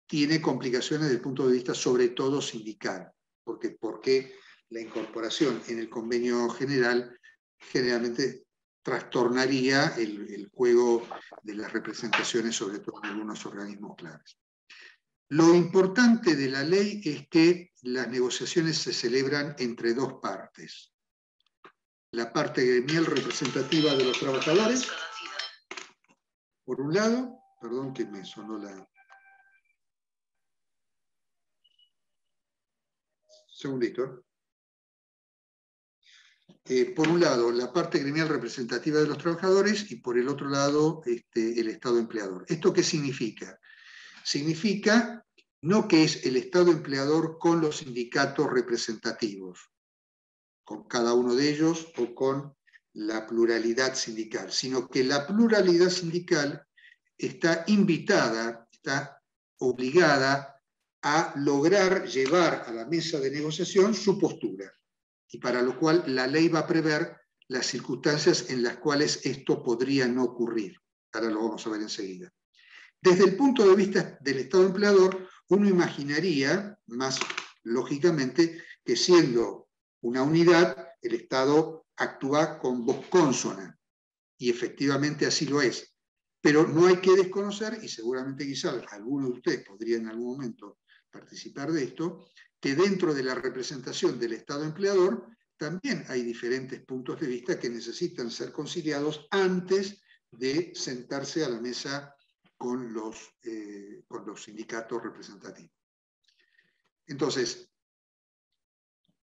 tiene complicaciones desde el punto de vista sobre todo sindical, porque la incorporación en el convenio general generalmente trastornaría el juego de las representaciones, sobre todo en algunos organismos claves. Lo importante de la ley es que las negociaciones se celebran entre dos partes. La parte gremial representativa de los trabajadores, por un lado, perdón que me sonó la... Segundito. Por un lado, la parte gremial representativa de los trabajadores y por el otro lado, el Estado empleador. ¿Esto qué significa? Significa no que es el Estado empleador con los sindicatos representativos, con cada uno de ellos o con la pluralidad sindical, sino que la pluralidad sindical está invitada, está obligada a lograr llevar a la mesa de negociación su postura. Y para lo cual la ley va a prever las circunstancias en las cuales esto podría no ocurrir. Ahora lo vamos a ver enseguida. Desde el punto de vista del Estado empleador, uno imaginaría, más lógicamente, que siendo una unidad, el Estado actúa con voz consona, y efectivamente así lo es. Pero no hay que desconocer, y seguramente quizás alguno de ustedes podría en algún momento participar de esto, que dentro de la representación del Estado empleador también hay diferentes puntos de vista que necesitan ser conciliados antes de sentarse a la mesa con los sindicatos representativos. Entonces,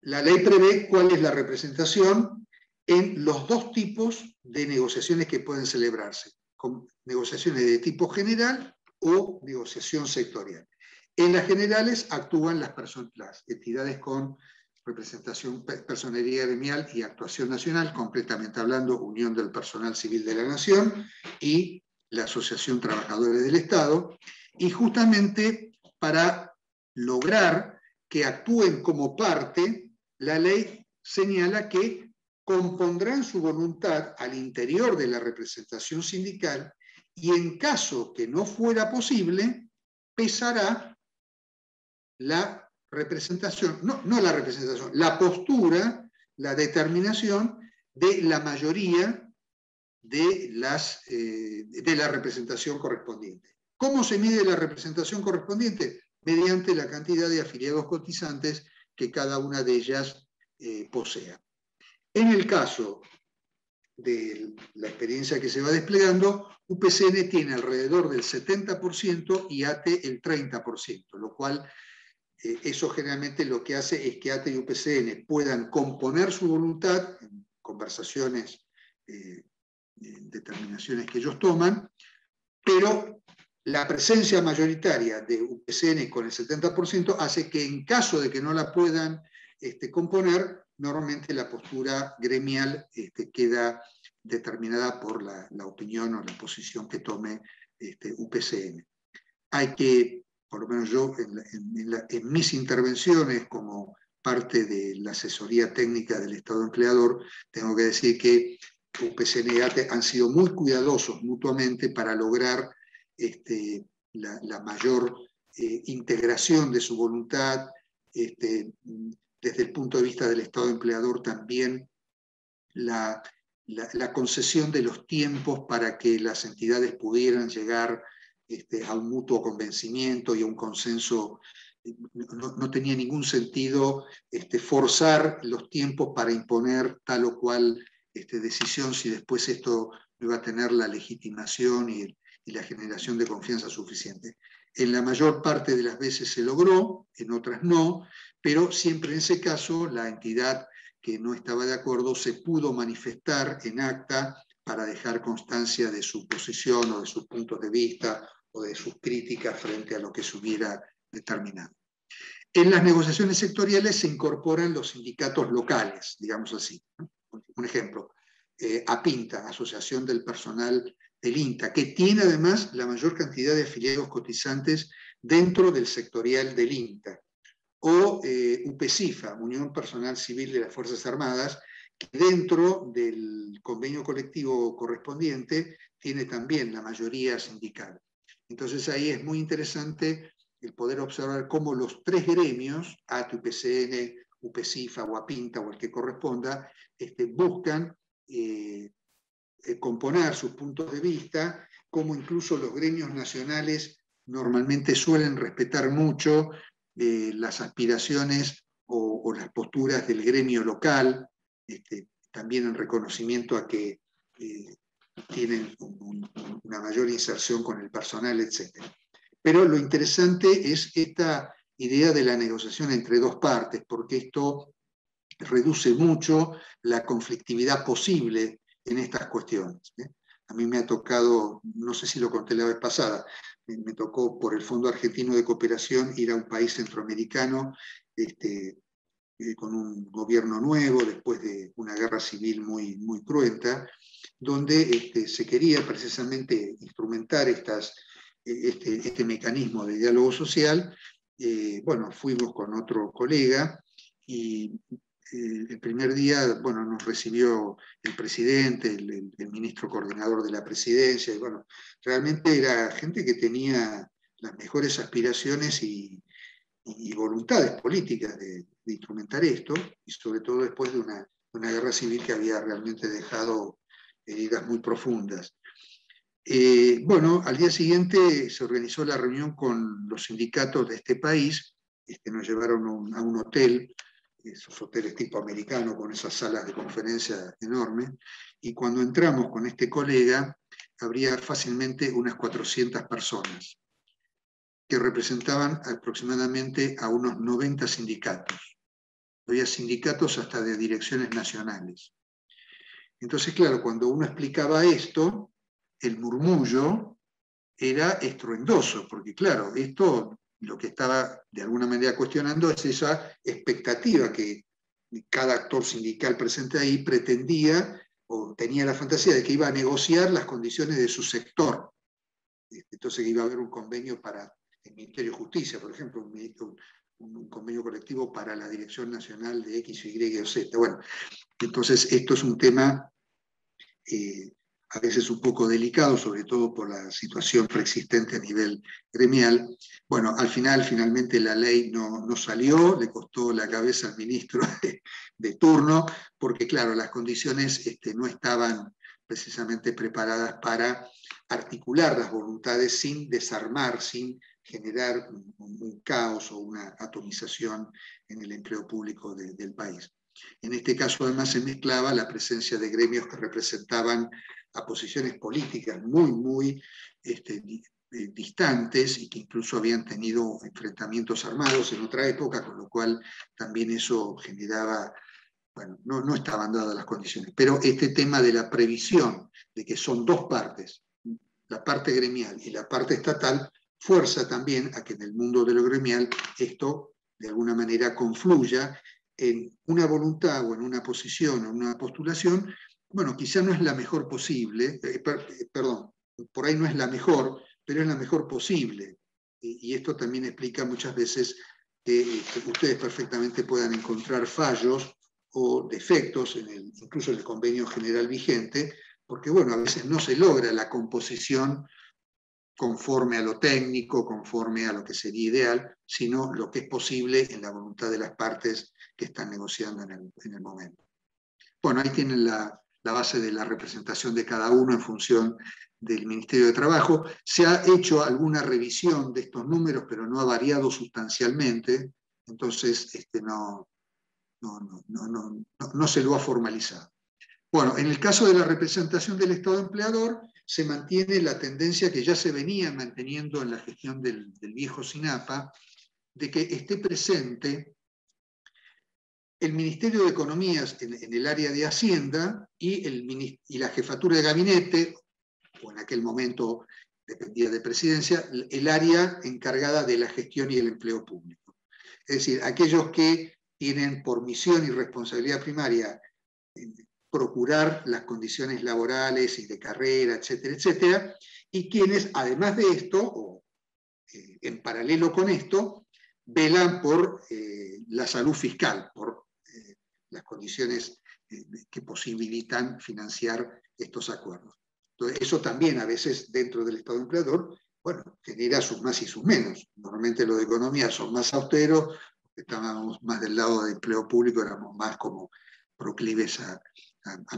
la ley prevé cuál es la representación en los dos tipos de negociaciones que pueden celebrarse, con negociaciones de tipo general o negociación sectorial. En las generales actúan las entidades con representación, personería gremial y actuación nacional, concretamente hablando, Unión del Personal Civil de la Nación y la Asociación Trabajadores del Estado, y justamente para lograr que actúen como parte, la ley señala que compondrán su voluntad al interior de la representación sindical y en caso que no fuera posible, pesará la representación, no la representación, la postura, la determinación de la mayoría de la representación correspondiente. ¿Cómo se mide la representación correspondiente? Mediante la cantidad de afiliados cotizantes que cada una de ellas posea. En el caso de la experiencia que se va desplegando, UPCN tiene alrededor del 70% y ATE el 30%, lo cual eso generalmente lo que hace es que ATE y UPCN puedan componer su voluntad en conversaciones, determinaciones que ellos toman, pero la presencia mayoritaria de UPCN con el 70% hace que en caso de que no la puedan componer, normalmente la postura gremial queda determinada por la opinión o la posición que tome UPCN. Hay que, por lo menos yo, en mis intervenciones como parte de la asesoría técnica del Estado empleador, tengo que decir que UPCN y ATE han sido muy cuidadosos mutuamente para lograr la mayor integración de su voluntad. Desde el punto de vista del Estado empleador también la concesión de los tiempos para que las entidades pudieran llegar a un mutuo convencimiento y a un consenso. No tenía ningún sentido forzar los tiempos para imponer tal o cual decisión si después esto no iba a tener la legitimación y la generación de confianza suficiente. En la mayor parte de las veces se logró, en otras no, pero siempre en ese caso la entidad que no estaba de acuerdo se pudo manifestar en acta para dejar constancia de su posición o de sus puntos de vista o de sus críticas frente a lo que se hubiera determinado. En las negociaciones sectoriales se incorporan los sindicatos locales, digamos así, ¿no? Un ejemplo, APINTA, Asociación del Personal del INTA, que tiene además la mayor cantidad de afiliados cotizantes dentro del sectorial del INTA, o UPCIFA, Unión Personal Civil de las Fuerzas Armadas, que dentro del convenio colectivo correspondiente tiene también la mayoría sindical. Entonces ahí es muy interesante el poder observar cómo los tres gremios, ATE, UPCN, UPCIFA o APINTA o el que corresponda, buscan componer sus puntos de vista, como incluso los gremios nacionales normalmente suelen respetar mucho las aspiraciones o las posturas del gremio local, también en reconocimiento a que tienen una mayor inserción con el personal, etc. Pero lo interesante es esta idea de la negociación entre dos partes, porque esto reduce mucho la conflictividad posible en estas cuestiones. A mí me ha tocado, no sé si lo conté la vez pasada, me tocó por el Fondo Argentino de Cooperación ir a un país centroamericano con un gobierno nuevo, después de una guerra civil muy, muy cruenta, donde se quería precisamente instrumentar este mecanismo de diálogo social. Bueno, fuimos con otro colega y el primer día, bueno, nos recibió el presidente, el ministro coordinador de la presidencia, y bueno, realmente era gente que tenía las mejores aspiraciones y voluntades políticas de instrumentar esto, y sobre todo después de una guerra civil que había realmente dejado heridas muy profundas. Bueno, al día siguiente se organizó la reunión con los sindicatos de este país, nos llevaron a un hotel, esos hoteles tipo americano con esas salas de conferencia enormes, y cuando entramos con este colega, habría fácilmente unas 400 personas, que representaban aproximadamente a unos 90 sindicatos. Había sindicatos hasta de direcciones nacionales. Entonces, claro, cuando uno explicaba esto, el murmullo era estruendoso, porque claro, esto lo que estaba de alguna manera cuestionando es esa expectativa que cada actor sindical presente ahí pretendía o tenía la fantasía de que iba a negociar las condiciones de su sector. Entonces que iba a haber un convenio para el Ministerio de Justicia, por ejemplo, un convenio colectivo para la Dirección Nacional de X, Y o Z. Bueno, entonces esto es un tema a veces un poco delicado, sobre todo por la situación preexistente a nivel gremial. Bueno, finalmente la ley no salió, le costó la cabeza al ministro de turno, porque claro, las condiciones no estaban precisamente preparadas para articular las voluntades sin desarmar, sin generar un caos o una atomización en el empleo público del país. En este caso además se mezclaba la presencia de gremios que representaban a posiciones políticas muy distantes y que incluso habían tenido enfrentamientos armados en otra época, con lo cual también eso generaba, bueno, no estaban dadas las condiciones. Pero este tema de la previsión de que son dos partes, la parte gremial y la parte estatal, fuerza también a que en el mundo de lo gremial esto de alguna manera confluya en una voluntad o en una posición o una postulación. Bueno, quizá no es la mejor posible, perdón, por ahí no es la mejor, pero es la mejor posible. Y esto también explica muchas veces que ustedes perfectamente puedan encontrar fallos o defectos incluso en el convenio general vigente, porque bueno, a veces no se logra la composición conforme a lo técnico, conforme a lo que sería ideal, sino lo que es posible en la voluntad de las partes que están negociando en el momento. Bueno, ahí tienen la base de la representación de cada uno en función del Ministerio de Trabajo. Se ha hecho alguna revisión de estos números, pero no ha variado sustancialmente, entonces no se lo ha formalizado. Bueno, en el caso de la representación del Estado empleador, se mantiene la tendencia que ya se venía manteniendo en la gestión del viejo SINAPA, de que esté presente el Ministerio de Economía en el área de Hacienda y la Jefatura de Gabinete, o en aquel momento dependía de Presidencia, el área encargada de la gestión y el empleo público. Es decir, aquellos que tienen por misión y responsabilidad primaria procurar las condiciones laborales y de carrera, etcétera, etcétera, y quienes, además de esto, o en paralelo con esto, velan por la salud fiscal, por las condiciones que posibilitan financiar estos acuerdos. Entonces, eso también a veces dentro del Estado empleador, bueno, genera sus más y sus menos. Normalmente los de economía son más austeros, estábamos más del lado del empleo público, éramos más como proclives a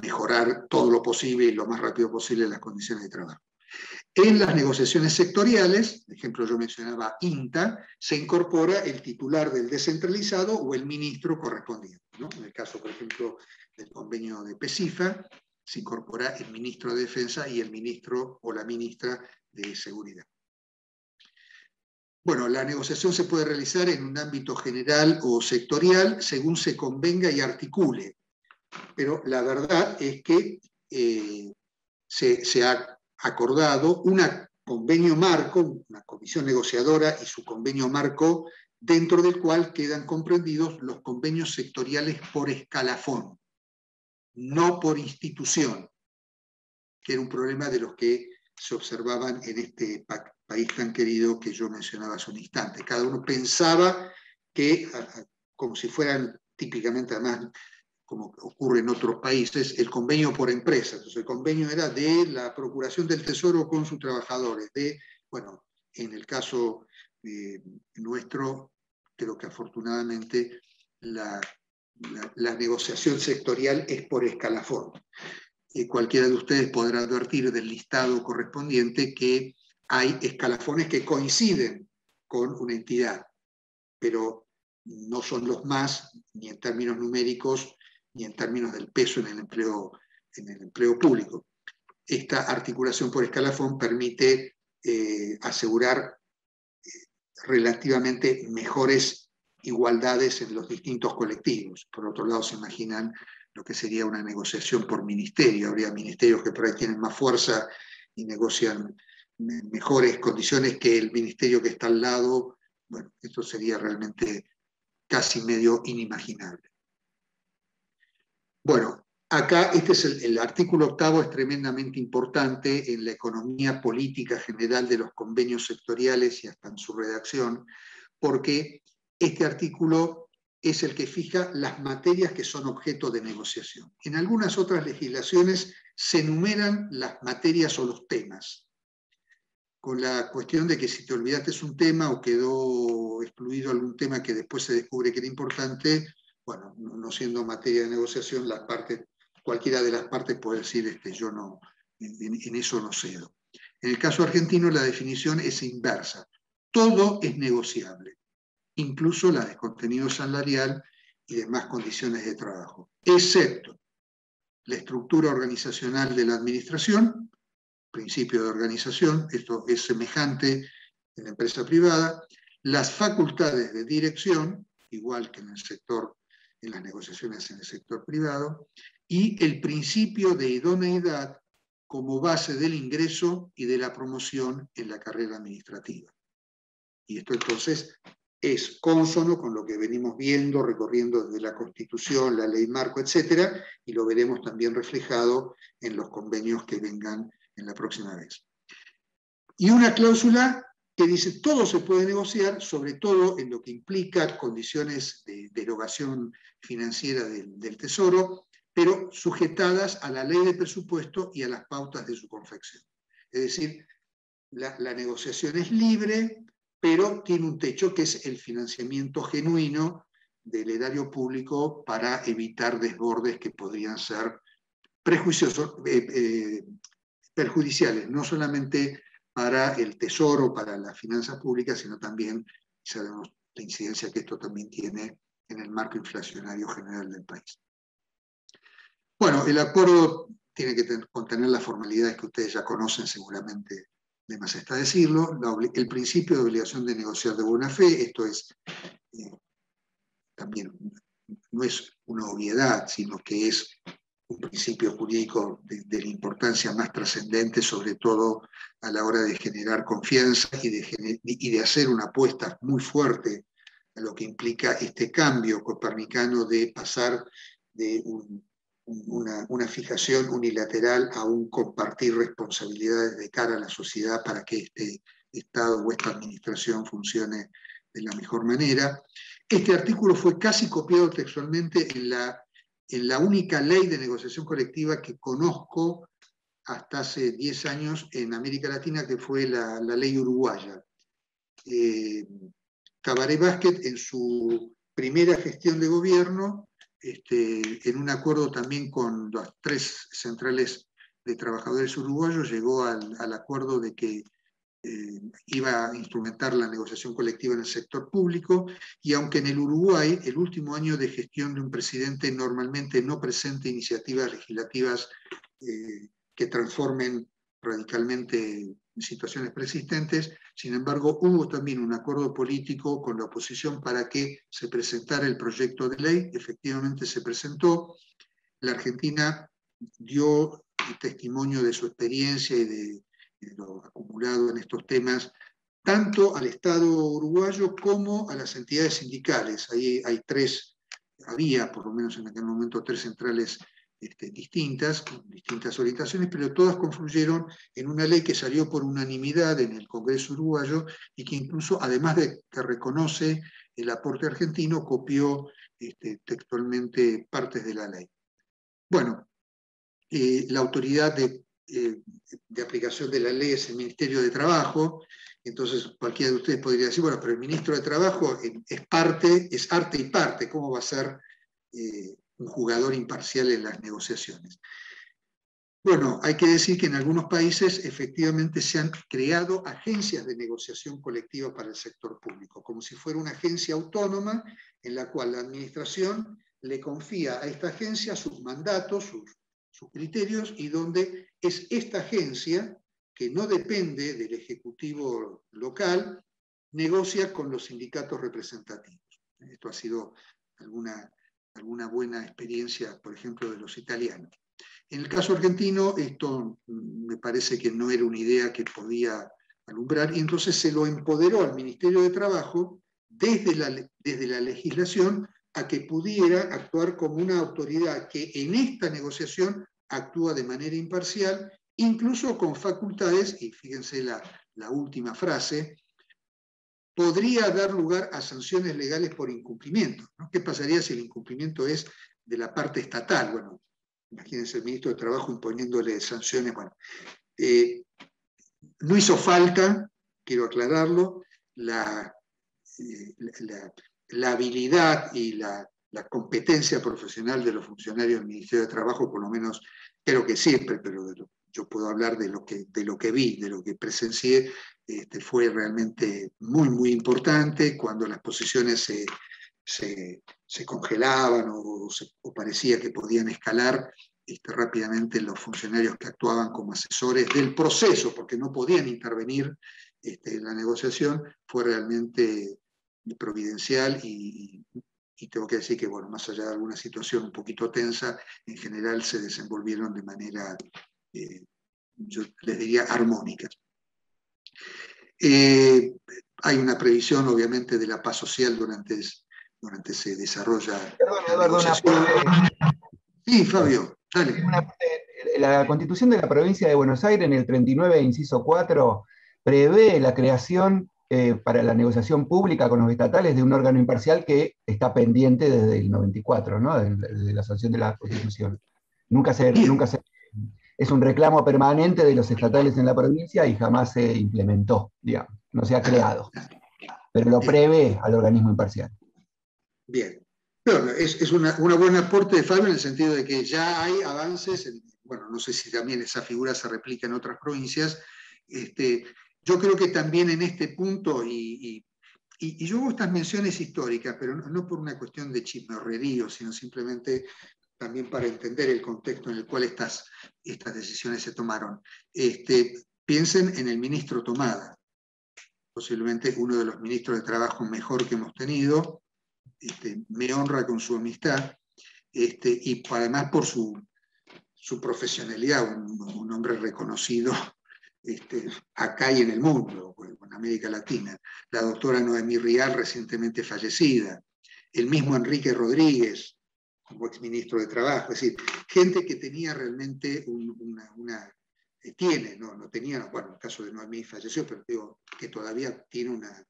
mejorar todo lo posible y lo más rápido posible las condiciones de trabajo. En las negociaciones sectoriales, por ejemplo, yo mencionaba INTA, se incorpora el titular del descentralizado o el ministro correspondiente, ¿no? En el caso, por ejemplo, del convenio de PESIFA, se incorpora el ministro de Defensa y el ministro o la ministra de Seguridad. Bueno, la negociación se puede realizar en un ámbito general o sectorial según se convenga y articule, pero la verdad es que se ha acordado un convenio marco, una comisión negociadora y su convenio marco, dentro del cual quedan comprendidos los convenios sectoriales por escalafón, no por institución, que era un problema de los que se observaban en este país tan querido que yo mencionaba hace un instante. Cada uno pensaba que, como si fueran típicamente además, como ocurre en otros países, el convenio por empresa. Entonces el convenio era de la Procuración del Tesoro con sus trabajadores. Bueno, en el caso nuestro, creo que afortunadamente la negociación sectorial es por escalafón. Cualquiera de ustedes podrá advertir del listado correspondiente que hay escalafones que coinciden con una entidad, pero no son los más, ni en términos numéricos, ni en términos del peso en el empleo público. Esta articulación por escalafón permite asegurar relativamente mejores igualdades en los distintos colectivos. Por otro lado, se imaginan lo que sería una negociación por ministerio. Habría ministerios que por ahí tienen más fuerza y negocian mejores condiciones que el ministerio que está al lado. Bueno, esto sería realmente casi medio inimaginable. Bueno, acá este es el artículo 8, es tremendamente importante en la economía política general de los convenios sectoriales y hasta en su redacción, porque este artículo es el que fija las materias que son objeto de negociación. En algunas otras legislaciones se enumeran las materias o los temas, con la cuestión de que si te olvidaste un tema o quedó excluido algún tema que después se descubre que era importante, bueno, no siendo materia de negociación, cualquiera de las partes puede decir, yo no, en eso no cedo. En el caso argentino la definición es inversa. Todo es negociable, incluso la de contenido salarial y demás condiciones de trabajo, excepto la estructura organizacional de la administración, principio de organización, esto es semejante en la empresa privada, las facultades de dirección, igual que en el sector, en las negociaciones en el sector privado, y el principio de idoneidad como base del ingreso y de la promoción en la carrera administrativa. Y esto entonces es cónsono con lo que venimos viendo, recorriendo desde la Constitución, la Ley Marco, etc., y lo veremos también reflejado en los convenios que vengan en la próxima vez. Y una cláusula que dice todo se puede negociar, sobre todo en lo que implica condiciones de derogación financiera del Tesoro, pero sujetadas a la ley de presupuesto y a las pautas de su confección. Es decir, la negociación es libre, pero tiene un techo que es el financiamiento genuino del erario público para evitar desbordes que podrían ser perjudiciales, no solamente para el Tesoro, para las finanzas públicas, sino también, sabemos la incidencia que esto también tiene en el marco inflacionario general del país. Bueno, el acuerdo tiene que contener las formalidades que ustedes ya conocen seguramente, de más está decirlo, el principio de obligación de negociar de buena fe, esto es también no es una obviedad, sino que es un principio jurídico de la importancia más trascendente, sobre todo a la hora de generar confianza y de hacer una apuesta muy fuerte a lo que implica este cambio copernicano de pasar de una fijación unilateral a un compartir responsabilidades de cara a la sociedad para que este Estado o esta administración funcione de la mejor manera. Este artículo fue casi copiado textualmente en la única ley de negociación colectiva que conozco hasta hace 10 años en América Latina, que fue la ley uruguaya. Tabaré Vázquez, en su primera gestión de gobierno, en un acuerdo también con las 3 centrales de trabajadores uruguayos, llegó al acuerdo de que iba a instrumentar la negociación colectiva en el sector público, y aunque en el Uruguay el último año de gestión de un presidente normalmente no presenta iniciativas legislativas que transformen radicalmente situaciones preexistentes, sin embargo hubo también un acuerdo político con la oposición para que se presentara el proyecto de ley, efectivamente se presentó, la Argentina dio testimonio de su experiencia y de lo acumulado en estos temas, tanto al Estado uruguayo como a las entidades sindicales. Ahí había por lo menos en aquel momento 3 centrales distintas, con distintas orientaciones, pero todas confluyeron en una ley que salió por unanimidad en el Congreso uruguayo y que incluso, además de que reconoce el aporte argentino, copió textualmente partes de la ley. Bueno, la autoridad de aplicación de la ley es el Ministerio de Trabajo, entonces cualquiera de ustedes podría decir, bueno, pero el Ministro de Trabajo es arte y parte, ¿cómo va a ser un jugador imparcial en las negociaciones? Bueno, hay que decir que en algunos países efectivamente se han creado agencias de negociación colectiva para el sector público, como si fuera una agencia autónoma en la cual la administración le confía a esta agencia sus mandatos, sus criterios, y donde es esta agencia, que no depende del Ejecutivo local, negocia con los sindicatos representativos. Esto ha sido alguna buena experiencia, por ejemplo, de los italianos. En el caso argentino, esto me parece que no era una idea que podía alumbrar, y entonces se lo empoderó al Ministerio de Trabajo desde la legislación a que pudiera actuar como una autoridad que en esta negociación actúa de manera imparcial, incluso con facultades, y fíjense la última frase, podría dar lugar a sanciones legales por incumplimiento, ¿no? ¿Qué pasaría si el incumplimiento es de la parte estatal? Bueno, imagínense el ministro de Trabajo imponiéndole sanciones. Bueno, no hizo falta, quiero aclararlo, la habilidad y la competencia profesional de los funcionarios del Ministerio de Trabajo, por lo menos creo que siempre, pero yo puedo hablar de lo que vi, de lo que presencié, fue realmente muy, muy importante cuando las posiciones se congelaban o parecía que podían escalar, rápidamente los funcionarios que actuaban como asesores del proceso, porque no podían intervenir en la negociación, fue realmente providencial y tengo que decir que, bueno, más allá de alguna situación un poquito tensa, en general se desenvolvieron de manera, yo les diría, armónica. Hay una previsión, obviamente, de la paz social durante se desarrolla la negociación. Sí, Fabio, dale. La Constitución de la Provincia de Buenos Aires, en el 39, inciso 4, prevé la creación para la negociación pública con los estatales de un órgano imparcial que está pendiente desde el 94, ¿no? Desde la sanción de la Constitución. Nunca se es un reclamo permanente de los estatales en la provincia y jamás se implementó, digamos, no se ha creado. Pero lo prevé al organismo imparcial. Bien. Bueno, es un buen aporte de Fabio en el sentido de que ya hay avances, bueno, no sé si también esa figura se replica en otras provincias. Yo creo que también en este punto, y yo hago estas menciones históricas, pero no por una cuestión de chismorrerío, sino simplemente también para entender el contexto en el cual estas decisiones se tomaron. Piensen en el ministro Tomada, posiblemente uno de los ministros de Trabajo mejor que hemos tenido. Me honra con su amistad, y además por su profesionalidad, un hombre reconocido acá y en el mundo, en América Latina. La doctora Noemí Rial, recientemente fallecida, el mismo Enrique Rodríguez, como exministro de Trabajo, es decir, gente que tenía realmente no tenía, bueno, en el caso de Noemí falleció, pero digo que todavía tiene una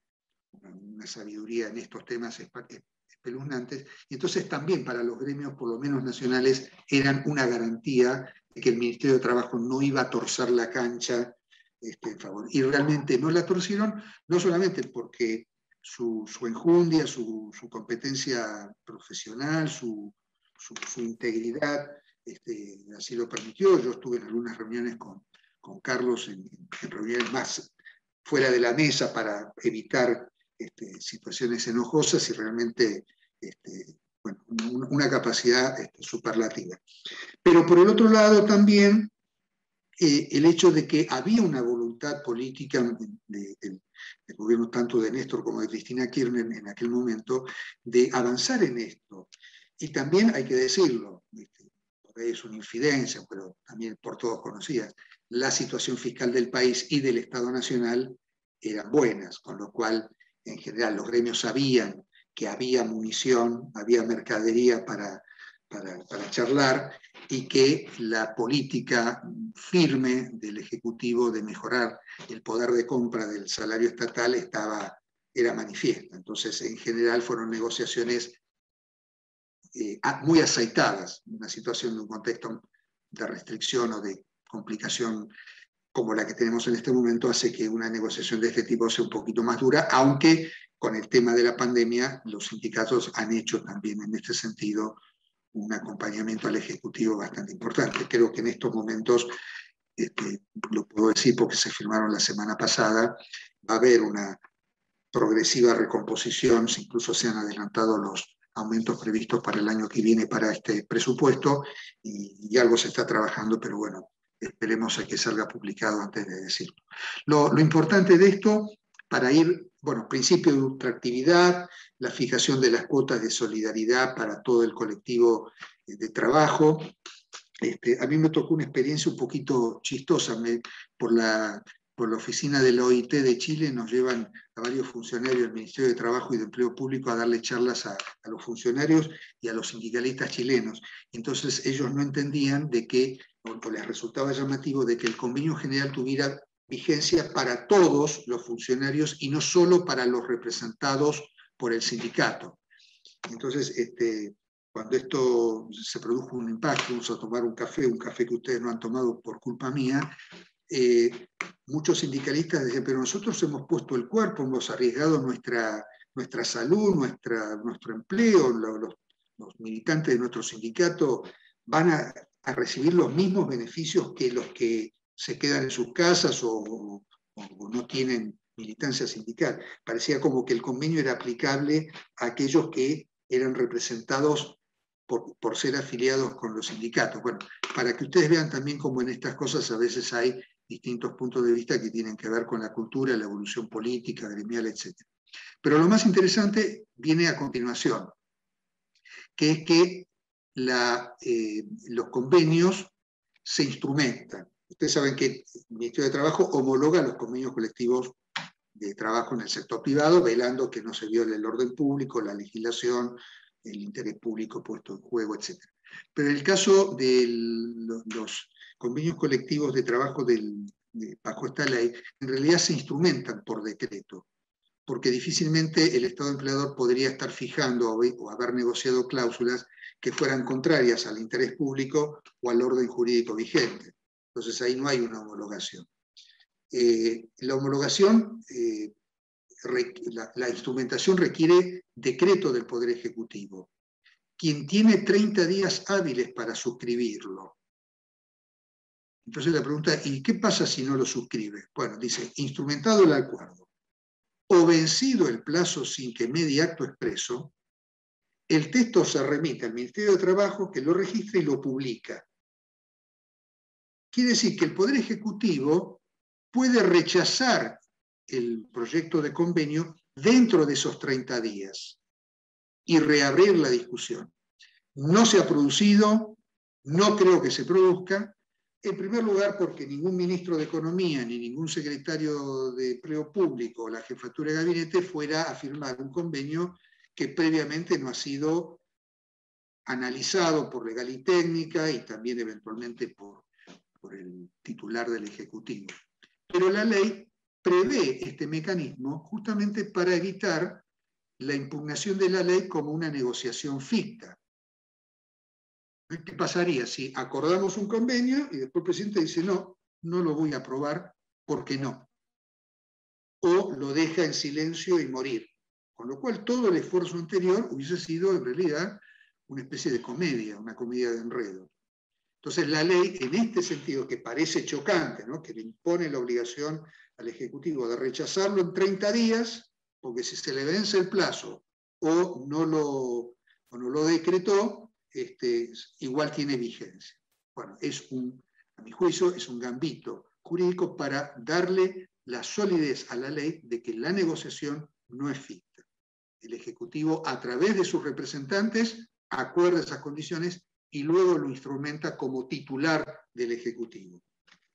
sabiduría en estos temas espeluznantes, y entonces también para los gremios, por lo menos nacionales, eran una garantía de que el Ministerio de Trabajo no iba a torcer la cancha en favor. Y realmente no la torcieron, no solamente porque su enjundia, su competencia profesional, su integridad así lo permitió. Yo estuve en algunas reuniones con Carlos, en reuniones más fuera de la mesa para evitar situaciones enojosas, y realmente bueno, una capacidad superlativa. Pero por el otro lado también el hecho de que había una voluntad política del gobierno tanto de Néstor como de Cristina Kirchner en aquel momento de avanzar en esto. Y también hay que decirlo, por ahí es una infidencia, pero también por todos conocidas, la situación fiscal del país y del Estado Nacional eran buenas, con lo cual en general los gremios sabían que había munición, había mercadería para charlar, y que la política firme del Ejecutivo de mejorar el poder de compra del salario estatal era manifiesta. Entonces, en general fueron negociaciones muy aceitadas. Una situación de un contexto de restricción o de complicación como la que tenemos en este momento hace que una negociación de este tipo sea un poquito más dura, aunque con el tema de la pandemia los sindicatos han hecho también en este sentido un acompañamiento al Ejecutivo bastante importante. Creo que en estos momentos, lo puedo decir porque se firmaron la semana pasada, va a haber una progresiva recomposición, incluso se han adelantado los aumentos previstos para el año que viene para este presupuesto, y algo se está trabajando, pero bueno, esperemos a que salga publicado antes de decirlo. Lo importante de esto, para ir, bueno, principio de ultraactividad, la fijación de las cuotas de solidaridad para todo el colectivo de trabajo. A mí me tocó una experiencia un poquito chistosa. Por la oficina de la OIT de Chile nos llevan a varios funcionarios del Ministerio de Trabajo y de Empleo Público a darle charlas a los funcionarios y a los sindicalistas chilenos. Entonces ellos no entendían de que, o les resultaba llamativo, de que el convenio general tuviera vigencia para todos los funcionarios y no solo para los representados por el sindicato. Entonces, cuando esto se produjo un impacto, vamos a tomar un café que ustedes no han tomado por culpa mía, muchos sindicalistas decían, pero nosotros hemos puesto el cuerpo, hemos arriesgado nuestra salud, nuestro empleo, los militantes de nuestro sindicato van a recibir los mismos beneficios que los que se quedan en sus casas o no tienen militancia sindical. Parecía como que el convenio era aplicable a aquellos que eran representados por ser afiliados con los sindicatos. Bueno, para que ustedes vean también cómo en estas cosas a veces hay distintos puntos de vista que tienen que ver con la cultura, la evolución política, gremial, etc. Pero lo más interesante viene a continuación, que es que los convenios se instrumentan. Ustedes saben que el Ministerio de Trabajo homologa los convenios colectivos de trabajo en el sector privado, velando que no se viole el orden público, la legislación, el interés público puesto en juego, etc. Pero en el caso de los convenios colectivos de trabajo bajo esta ley, en realidad se instrumentan por decreto, porque difícilmente el Estado empleador podría estar fijando o haber negociado cláusulas que fueran contrarias al interés público o al orden jurídico vigente. Entonces ahí no hay una homologación. La homologación, la instrumentación requiere decreto del Poder Ejecutivo, quien tiene 30 días hábiles para suscribirlo. Entonces la pregunta, ¿y qué pasa si no lo suscribe? Bueno, dice, instrumentado el acuerdo o vencido el plazo sin que medie acto expreso, el texto se remite al Ministerio de Trabajo, que lo registra y lo publica. Quiere decir que el Poder Ejecutivo puede rechazar el proyecto de convenio dentro de esos 30 días y reabrir la discusión. No se ha producido, no creo que se produzca, en primer lugar porque ningún ministro de Economía ni ningún secretario de Empleo Público o la jefatura de gabinete fuera a firmar un convenio que previamente no ha sido analizado por legal y técnica y también eventualmente por el titular del Ejecutivo. Pero la ley prevé este mecanismo justamente para evitar la impugnación de la ley como una negociación ficta. ¿Qué pasaría si acordamos un convenio y después el presidente dice no, no lo voy a aprobar porque no? O lo deja en silencio y morir. Con lo cual todo el esfuerzo anterior hubiese sido en realidad una especie de comedia, una comedia de enredo. Entonces la ley, en este sentido, que parece chocante, ¿no?, que le impone la obligación al Ejecutivo de rechazarlo en 30 días, porque si se le vence el plazo o no lo decretó, igual tiene vigencia. Bueno, a mi juicio, es un gambito jurídico para darle la solidez a la ley de que la negociación no es ficta. El Ejecutivo, a través de sus representantes, acuerda esas condiciones y luego lo instrumenta como titular del Ejecutivo.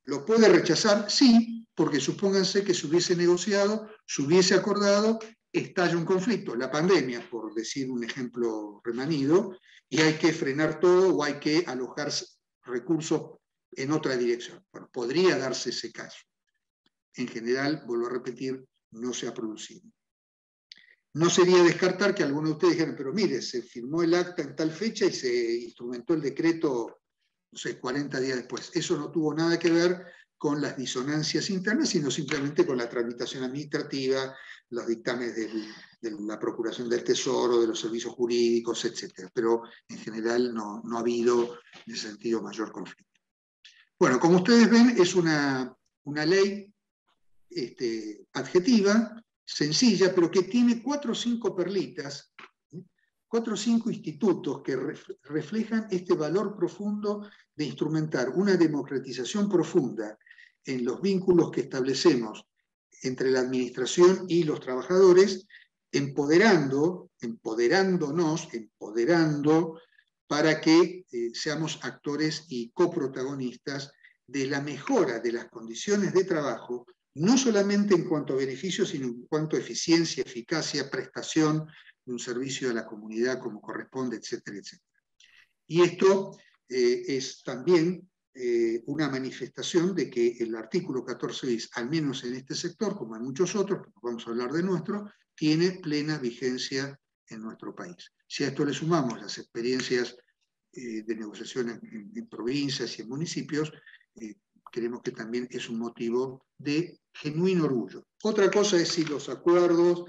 ¿Lo puede rechazar? Sí, porque supónganse que se hubiese negociado, se hubiese acordado, estalla un conflicto, la pandemia, por decir un ejemplo remanido, y hay que frenar todo o hay que alojar recursos en otra dirección. Bueno, podría darse ese caso. En general, vuelvo a repetir, no se ha producido. No sería descartar que algunos de ustedes dijeran, pero mire, se firmó el acta en tal fecha y se instrumentó el decreto, no sé, 40 días después. Eso no tuvo nada que ver con las disonancias internas, sino simplemente con la tramitación administrativa, los dictámenes de la Procuración del Tesoro, de los servicios jurídicos, etc. Pero en general no ha habido en ese sentido mayor conflicto. Bueno, como ustedes ven, es una ley adjetiva, sencilla, pero que tiene 4 o 5 perlitas, 4 o 5 institutos que reflejan este valor profundo de instrumentar una democratización profunda en los vínculos que establecemos entre la administración y los trabajadores, empoderando para que seamos actores y coprotagonistas de la mejora de las condiciones de trabajo, no solamente en cuanto a beneficios, sino en cuanto a eficiencia, eficacia, prestación de un servicio a la comunidad como corresponde, etcétera, etcétera. Y esto es también una manifestación de que el artículo 14 bis, al menos en este sector, como en muchos otros, porque vamos a hablar de nuestro, tiene plena vigencia en nuestro país. Si a esto le sumamos las experiencias de negociación en provincias y en municipios, creemos que también es un motivo de genuino orgullo. Otra cosa es si los acuerdos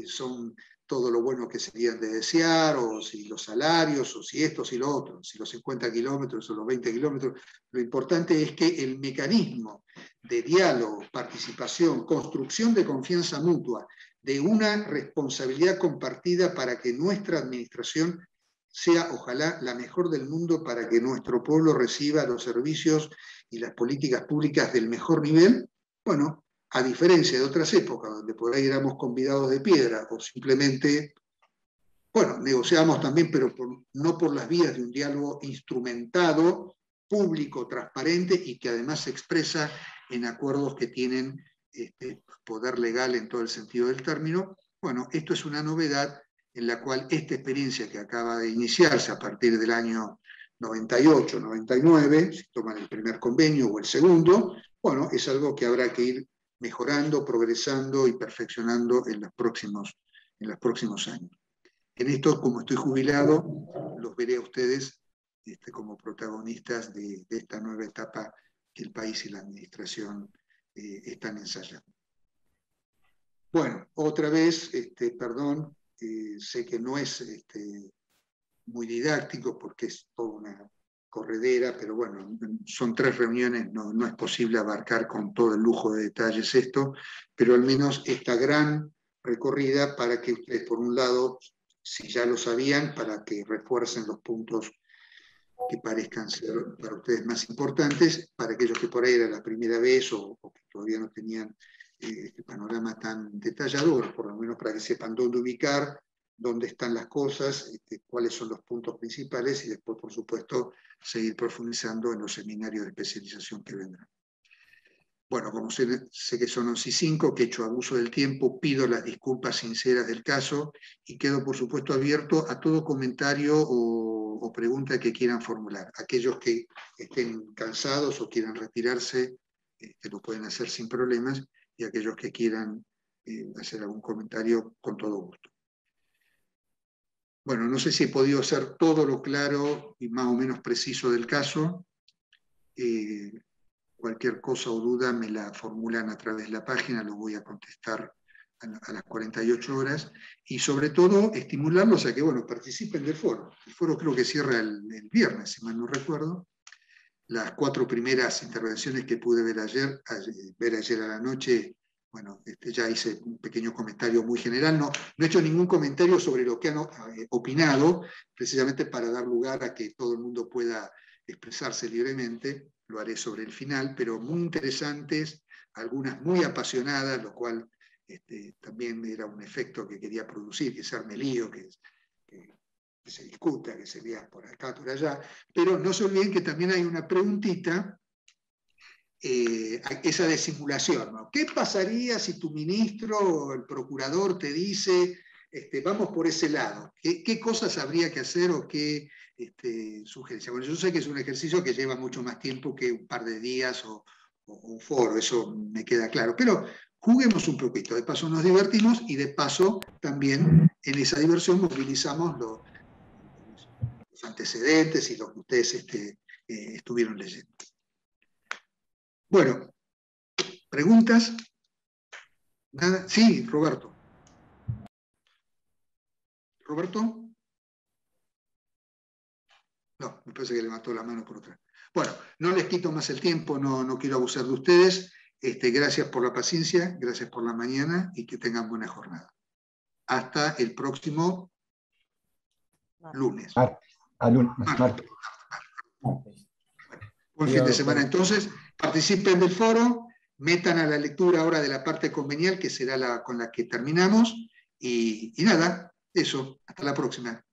son todo lo bueno que serían de desear, o si los salarios, o si esto, o si lo otro, si los 50 kilómetros o los 20 kilómetros. Lo importante es que el mecanismo de diálogo, participación, construcción de confianza mutua, de una responsabilidad compartida para que nuestra administración sea, ojalá, la mejor del mundo, para que nuestro pueblo reciba los servicios y las políticas públicas del mejor nivel. Bueno, a diferencia de otras épocas, donde por ahí éramos convidados de piedra, o simplemente, bueno, negociábamos también, pero no por las vías de un diálogo instrumentado, público, transparente, y que además se expresa en acuerdos que tienen poder legal en todo el sentido del término. Bueno, esto es una novedad en la cual esta experiencia que acaba de iniciarse a partir del año 98, 99, si toman el primer convenio o el segundo, bueno, es algo que habrá que ir mejorando, progresando y perfeccionando en los próximos años. En esto, como estoy jubilado, los veré a ustedes como protagonistas de esta nueva etapa que el país y la administración están ensayando. Bueno, otra vez, perdón, sé que no es muy didáctico porque es toda una corredera, pero bueno, son 3 reuniones, no es posible abarcar con todo el lujo de detalles esto, pero al menos esta gran recorrida para que ustedes, por un lado, si ya lo sabían, para que refuercen los puntos que parezcan ser para ustedes más importantes, para aquellos que por ahí era la primera vez o que todavía no tenían este panorama tan detallador, por lo menos para que sepan dónde ubicar, dónde están las cosas, cuáles son los puntos principales, y después, por supuesto, seguir profundizando en los seminarios de especialización que vendrán. Bueno, como sé que son 11:05, que he hecho abuso del tiempo, pido las disculpas sinceras del caso y quedo, por supuesto, abierto a todo comentario o pregunta que quieran formular. Aquellos que estén cansados o quieran retirarse, lo pueden hacer sin problemas, y aquellos que quieran hacer algún comentario, con todo gusto. Bueno, no sé si he podido hacer todo lo claro y más o menos preciso del caso. Cualquier cosa o duda me la formulan a través de la página, lo voy a contestar a las 48 horas, y sobre todo estimularlos a que, bueno, participen del foro. El foro creo que cierra el viernes, si mal no recuerdo. Las 4 primeras intervenciones que pude ver ayer a la noche, bueno, ya hice un pequeño comentario muy general, no he hecho ningún comentario sobre lo que han opinado, precisamente para dar lugar a que todo el mundo pueda expresarse libremente. Lo haré sobre el final, pero muy interesantes, algunas muy apasionadas, lo cual también era un efecto que quería producir, que se arme lío, que se discuta, que se lea por acá, por allá, pero no se olviden que también hay una preguntita, esa de simulación, ¿no? ¿Qué pasaría si tu ministro o el procurador te dice, vamos por ese lado? ¿Qué cosas habría que hacer o qué sugerencias? Bueno, yo sé que es un ejercicio que lleva mucho más tiempo que un par de días o un foro, eso me queda claro, pero juguemos un poquito, de paso nos divertimos y de paso también en esa diversión movilizamos los antecedentes y lo que ustedes estuvieron leyendo. Bueno, ¿preguntas? ¿Nada? Sí, Roberto. ¿Roberto? No, me parece que levantó la mano por otra. Bueno, no les quito más el tiempo, no quiero abusar de ustedes. Gracias por la paciencia, gracias por la mañana y que tengan buena jornada. Hasta el próximo lunes. Martes. Buen fin de semana entonces. Participen del foro, metan a la lectura ahora de la parte convenial, que será con la que terminamos. Y nada, eso. Hasta la próxima.